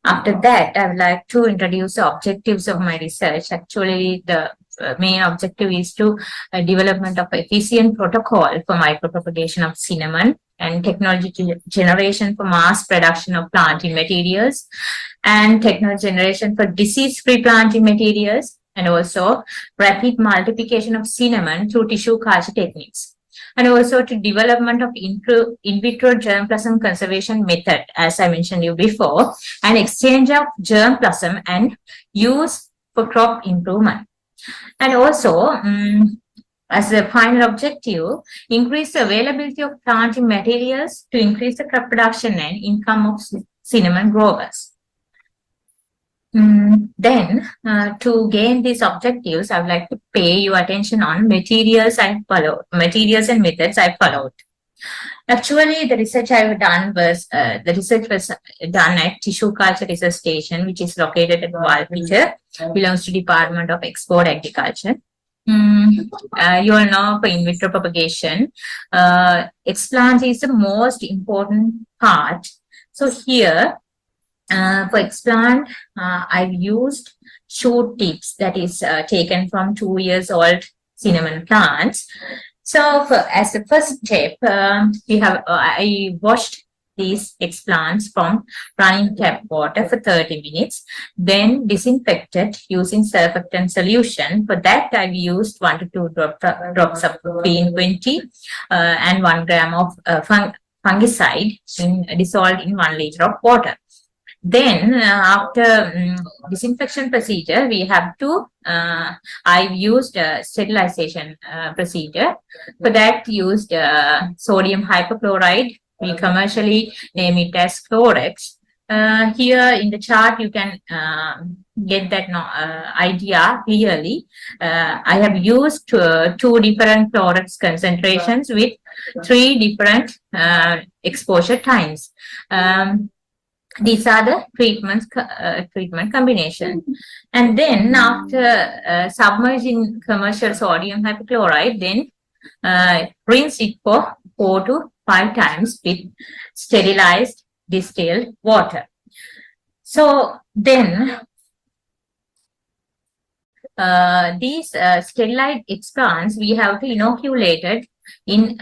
after that, I would like to introduce the objectives of my research. Actually, the main objective is to development of efficient protocol for micropropagation of cinnamon and technology generation for mass production of planting materials and technology generation for disease-free planting materials and also rapid multiplication of cinnamon through tissue culture techniques. And also to development of in vitro germplasm conservation method, as I mentioned you before, and exchange of germplasm and use for crop improvement. And also as a final objective, increase the availability of planting materials to increase the crop production and income of cinnamon growers. Then, to gain these objectives, I would like to pay your attention on materials and methods I followed. Actually, the research I've done was done at Tissue Culture Research Station, which is located at Walpeter, belongs to Department of Export Agriculture. You all know for in vitro propagation, explant is the most important part. So here, for explant, I've used shoot tips that is taken from 2 years old cinnamon plants. So as the first step, I washed these explants from running tap water for 30 minutes, then disinfected using surfactant solution. For that, I've used 1 to 2 drops of P20 and 1 gram of fungicide dissolved in 1 liter of water. Then after disinfection procedure, we have to, I've used sterilization procedure. For that, used sodium hypochloride. We commercially name it as Chlorex. Here in the chart, you can get that idea clearly. I have used 2 different Chlorex concentrations with 3 different exposure times. These are the treatment combination. And then after submerging commercial sodium hypochlorite, then rinse it for 4 to 5 times with sterilized distilled water. So then these sterilized explants, we have to inoculate it in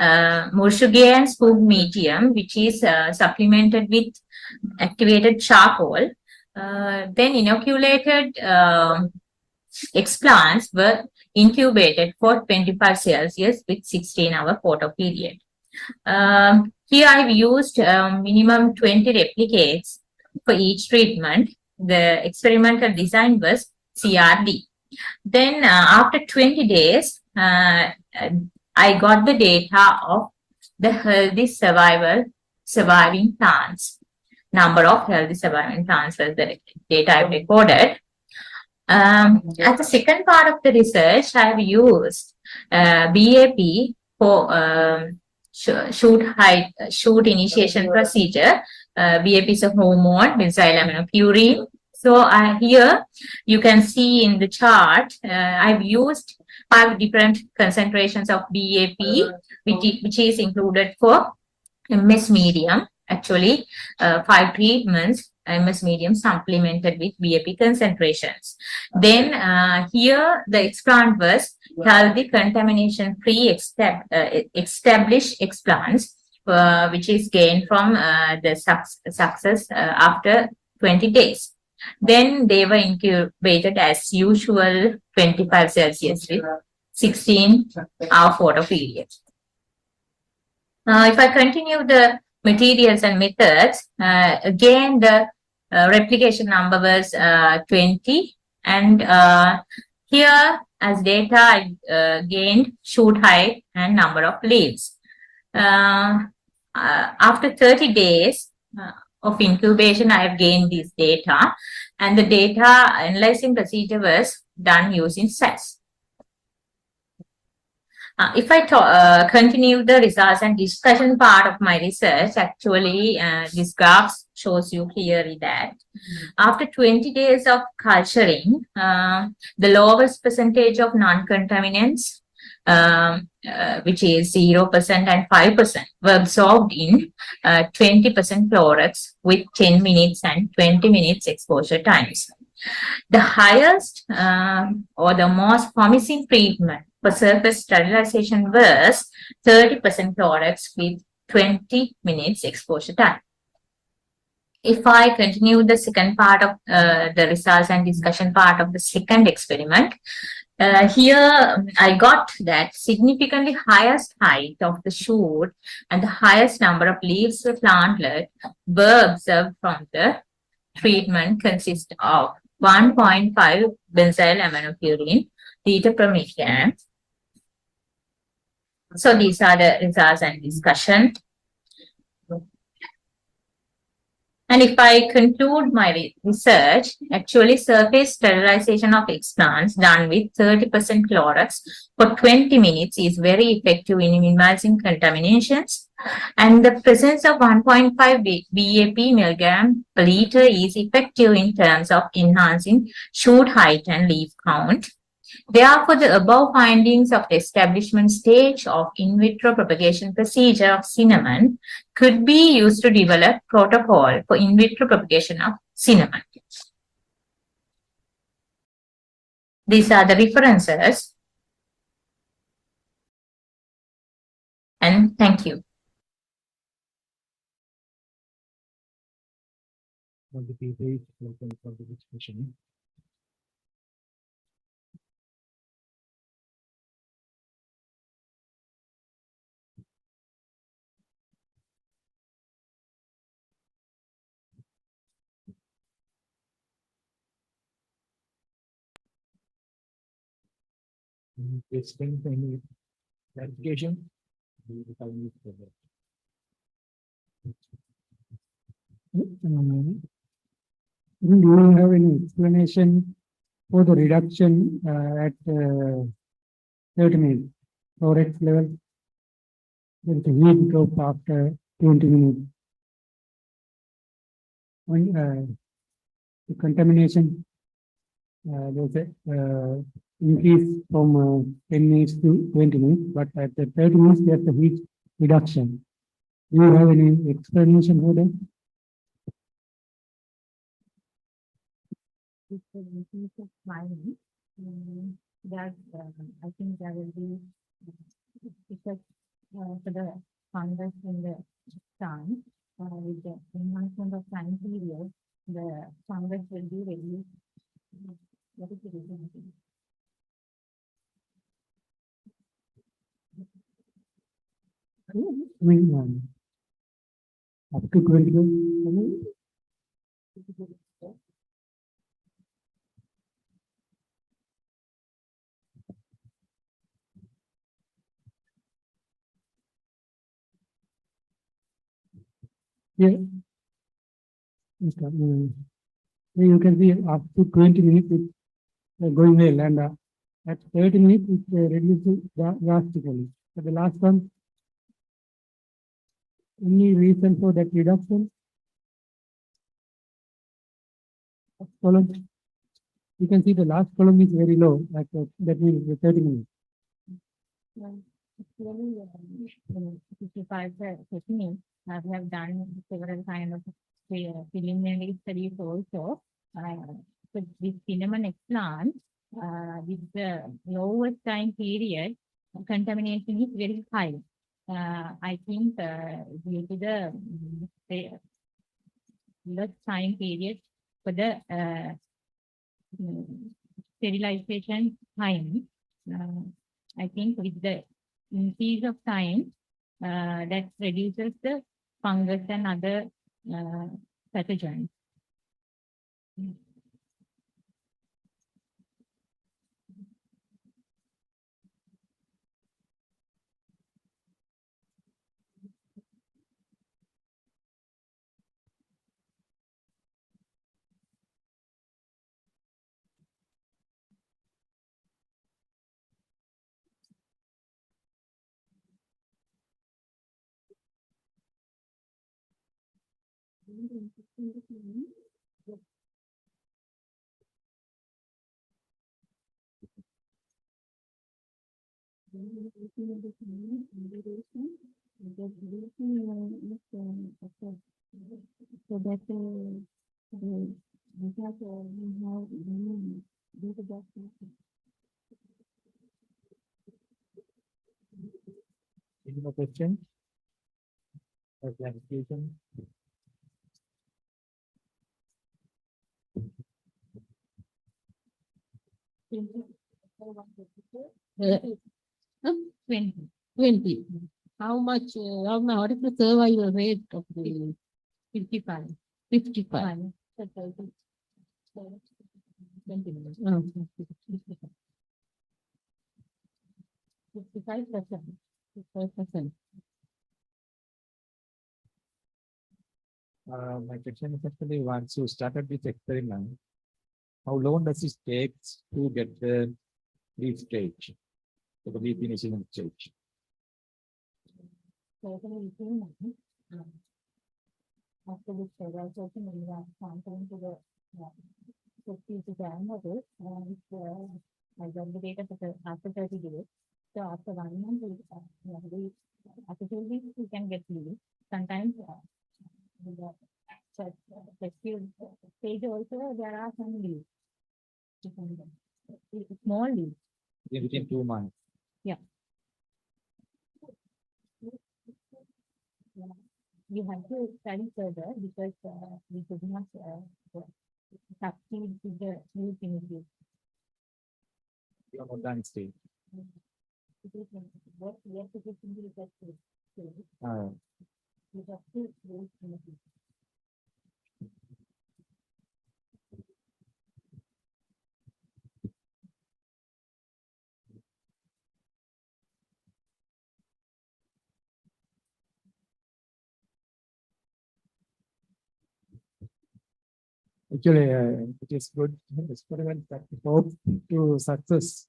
Mursuge and Spug medium, which is supplemented with activated charcoal. Then inoculated explants were incubated for 25 Celsius with 16-hour photo period. Here I've used minimum 20 replicates for each treatment. The experimental design was CRD. Then after 20 days, I got the data of the healthy surviving plants. Number of healthy surviving plants was the data I recorded. As the second part of the research, I have used BAP for shoot initiation procedure. BAP is a hormone, benzylaminopurin. So here you can see in the chart, I've used 5 different concentrations of BAP, which is included for MS medium. Actually, 5 treatments, MS medium supplemented with BAP concentrations. Then here the explant was healthy contamination-free established explants, which is gained from the success after 20 days. Then they were incubated as usual 25 Celsius with 16-hour photo period. If I continue the materials and methods, again the replication number was 20, and here as data I gained shoot height and number of leaves. After 30 days of incubation, I have gained this data, and the data analyzing procedure was done using SAS. If I continue the results and discussion part of my research, actually this graph shows you clearly that after 20 days of culturing, the lowest percentage of non-contaminants, which is 0% and 5%, were absorbed in 20% Chlorex with 10 minutes and 20 minutes exposure times. The highest or the most promising treatment for surface sterilization was 30% Chlorex with 20 minutes exposure time. If I continue the second part of the results and discussion part of the second experiment, here I got that significantly highest height of the shoot and the highest number of leaves the plantlet were observed from the treatment consist of 1.5 benzylaminopurin liter per milligram. So these are the results and discussion. And if I conclude my research, actually surface sterilization of explants done with 30% Clorox for 20 minutes is very effective in minimizing contaminations. And the presence of 1.5 BAP milligram per liter is effective in terms of enhancing shoot height and leaf count. Therefore, the above findings of the establishment stage of in vitro propagation procedure of cinnamon could be used to develop protocol for in vitro propagation of cinnamon. These are the references. And thank you. Welcome for the discussion. Explain any clarification. Do you have any explanation for the reduction at 30 minutes or X level? There is a huge drop after 20 minutes. When the contamination, there's a increase from 10 minutes to 20 minutes, but at the 30 minutes, there's a huge reduction. Do you have any explanation for that? That I think there will be because for the fungus in the sun with the enhancement of time period, the fungus will be reduced. What is the reason? I mean, up to 20 minutes. Yeah. You can see up to 20 minutes it's going well, and at 30 minutes it reduces drastically. For the last one, any reason for that reduction? Column. You can see the last column is very low, like that means the 30 minutes. Actually, 55 techniques we have done several kind of preliminary studies also. So this cinnamon explant with the lowest time period, contamination is very high. I think due to the less time period for the sterilization time, I think with the increase of time, that reduces the fungus and other pathogens. So that Any more questions or clarification? uh, 20. What is the survival rate of the 55? 55. 20 minutes. 55%. My question is actually once you started this experiment, how long does it take to get the leaf stage, to the leaf finishing stage? After this, there are certain sampling to the 50 grandmother and I got the data after 30 days. So after 1 month, after 2 weeks, you can get leave. Sometimes in the festive stage also, there are some leaves. Small leaves. Within 2 months. Yeah. You have to study further because we could not succeed with the new images. You are not done stage. What we have to do in the research phase. Uh, We have to wait images. Actually, it is good experiment that we hope to success.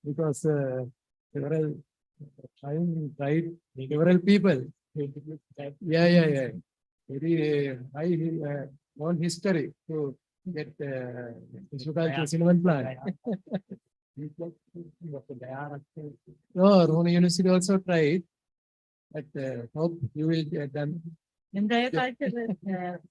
Because several tried several people. Yeah. Very high long history to get sugar cinnamon plant. No, Rome University also tried, but hope you will get them. Embryo culture is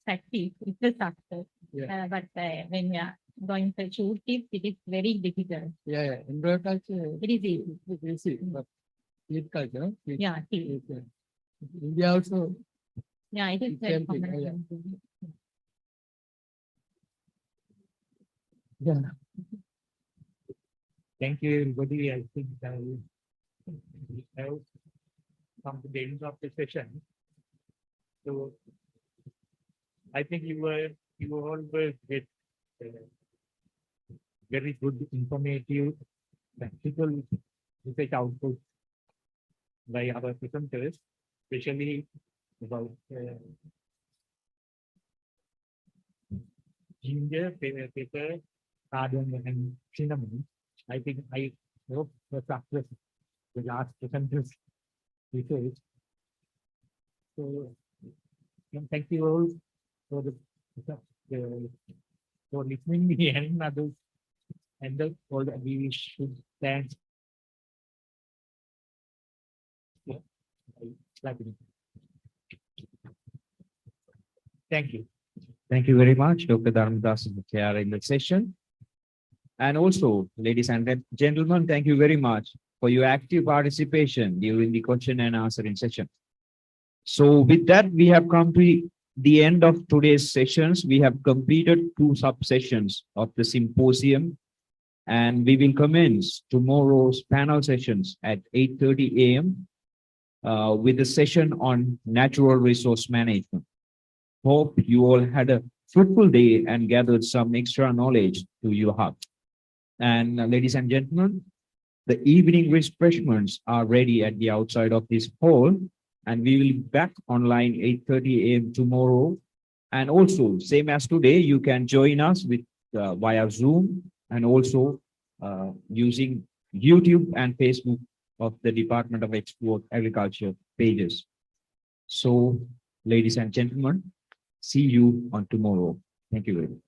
practice, it's a success. Yeah. But when we are going to shoot it, it is very difficult. Yeah. Embryo culture. It is easy. Easy, but seed culture. Yeah, see. India also. Yeah, it is It very can be, common. Yeah. Thank you, everybody. I think we have come to the end of the session. So I think you all will get very good, informative, practical research output by our presenters, especially about ginger, pepper, cardamom, and cinnamon. I think I hope the success the last presenters research. So thank you all for for listening me and others and all that we should thank. Thank you. Thank you very much, Dr. Dharmadas Muthiah, in the session. And also, ladies and gentlemen, thank you very much for your active participation during the question and answering session. So with that, we have come to the end of today's sessions. We have completed 2 sub-sessions of the symposium, and we will commence tomorrow's panel sessions at 8:30 a.m. With a session on natural resource management. Hope you all had a fruitful day and gathered some extra knowledge to your heart. And ladies and gentlemen, the evening refreshments are ready at the outside of this hall, and we will be back online 8:30 a.m. tomorrow. And also, same as today, you can join us with via Zoom and also using YouTube and Facebook of the Department of Export Agriculture pages. So, ladies and gentlemen, see you on tomorrow. Thank you very much.